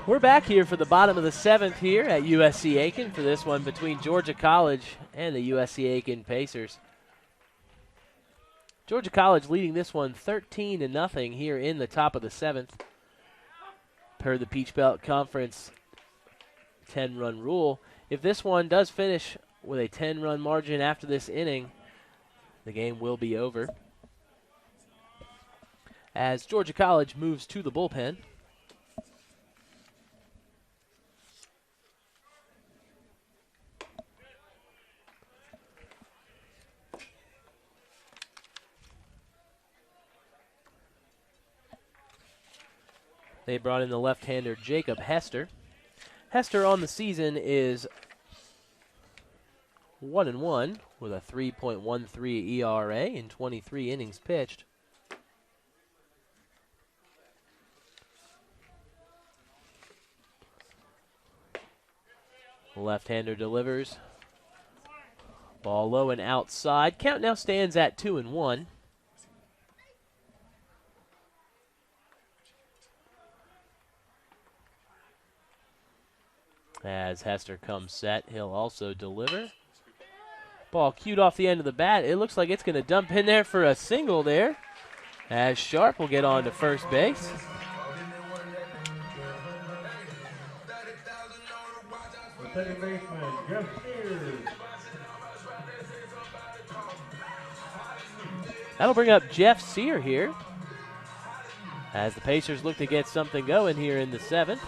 [SPEAKER 1] We're back here for the bottom of the 7th here at USC Aiken for this one between Georgia College and the USC Aiken Pacers. Georgia College leading this one 13-0 here in the top of the 7th. Per the Peach Belt Conference 10-run rule, if this one does finish with a 10-run margin after this inning, the game will be over. As Georgia College moves to the bullpen. They brought in the left-hander Jacob Hester. Hester on the season is 1-1 with a 3.13 ERA in 23 innings pitched. Left-hander delivers. Ball low and outside. Count now stands at 2-1. As Hester comes set, he'll also deliver. Ball cued off the end of the bat. It looks like it's going to dump in there for a single there. As Sharp will get on to first base.
[SPEAKER 2] The second baseman, Jeff Sears.
[SPEAKER 1] That'll bring up Jeff Sear here. As the Pacers look to get something going here in the 7th.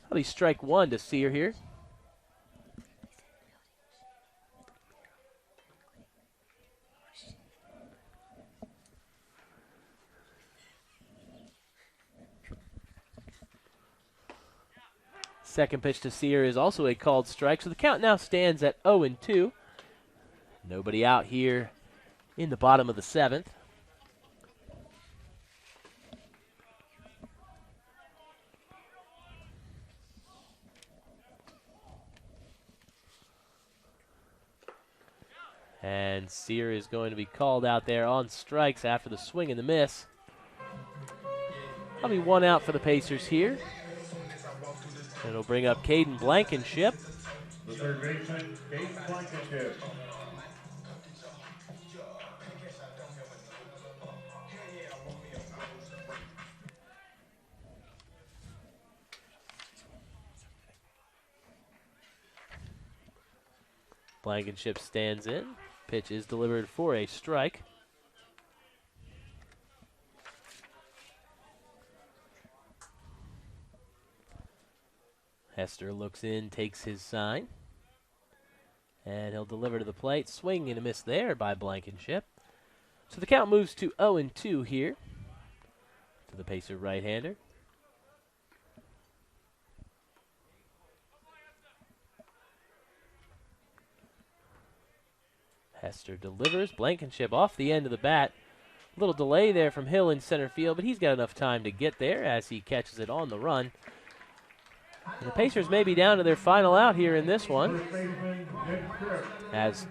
[SPEAKER 1] That'll be strike one to Sear here. Second pitch to Sear is also a called strike, so the count now stands at 0-2. Nobody out here in the bottom of the 7th. And Sear is going to be called out there on strikes after the swing and the miss. That'll be one out for the Pacers here. It'll bring up Caden Blankenship.
[SPEAKER 2] The third baseman, Caden Blankenship.
[SPEAKER 1] Blankenship stands in. Pitch is delivered for a strike. Hester looks in, takes his sign. And he'll deliver to the plate. Swing and a miss there by Blankenship. So the count moves to 0-2 here to the Pacer right-hander. Hester delivers. Blankenship off the end of the bat. A little delay there from Hill in center field, but he's got enough time to get there as he catches it on the run. And the Pacers may be down to their final out here in this one, as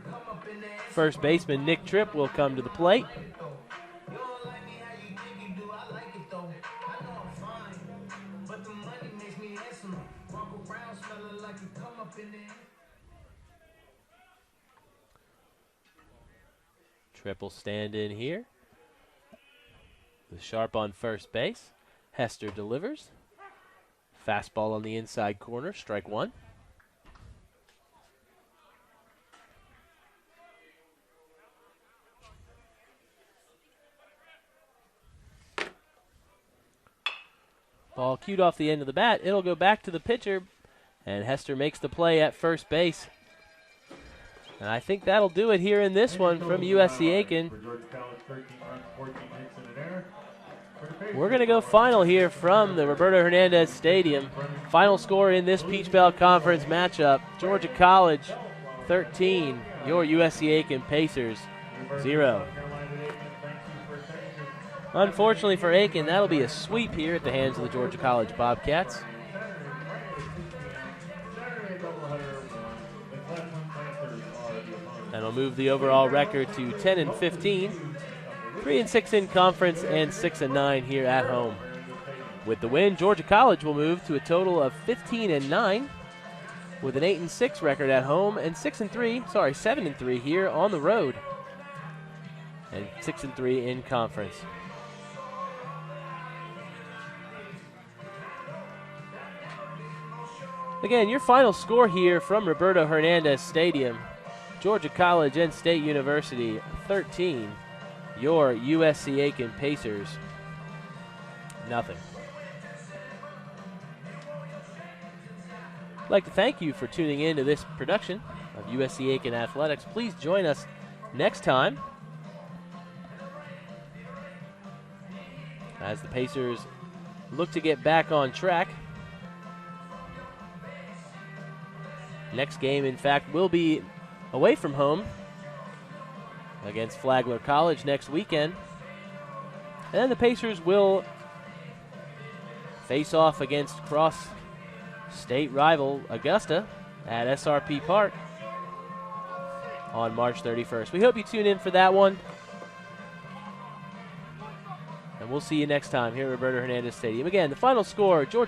[SPEAKER 1] first baseman Nick Tripp will come to the plate. Tripp will stand in here. With Sharp on first base. Hester delivers. Fastball on the inside corner, strike one. Ball cued off the end of the bat. It'll go back to the pitcher, and Hester makes the play at first base. And I think that'll do it here in this one from USC Aiken. We're going to go final here from the Roberto Hernandez Stadium. Final score in this Peach Belt Conference matchup, Georgia College 13, your USC Aiken Pacers 0. Unfortunately for Aiken, that'll be a sweep here at the hands of the Georgia College Bobcats. move the overall record to 10-15, 3-6 in conference, and 6-9 here at home. With the win, Georgia College will move to a total of 15-9, with an 8-6 record at home and 7-3 here on the road, and 6-3 in conference. Again, your final score here from Roberto Hernandez Stadium: Georgia College and State University 13, your USC Aiken Pacers nothing. I'd like to thank you for tuning in to this production of USC Aiken Athletics. Please join us next time as the Pacers look to get back on track. Next game, in fact, will be away from home against Flagler College next weekend. And then the Pacers will face off against cross-state rival Augusta at SRP Park on March 31st. We hope you tune in for that one. And we'll see you next time here at Roberto Hernandez Stadium. Again, the final score, Georgia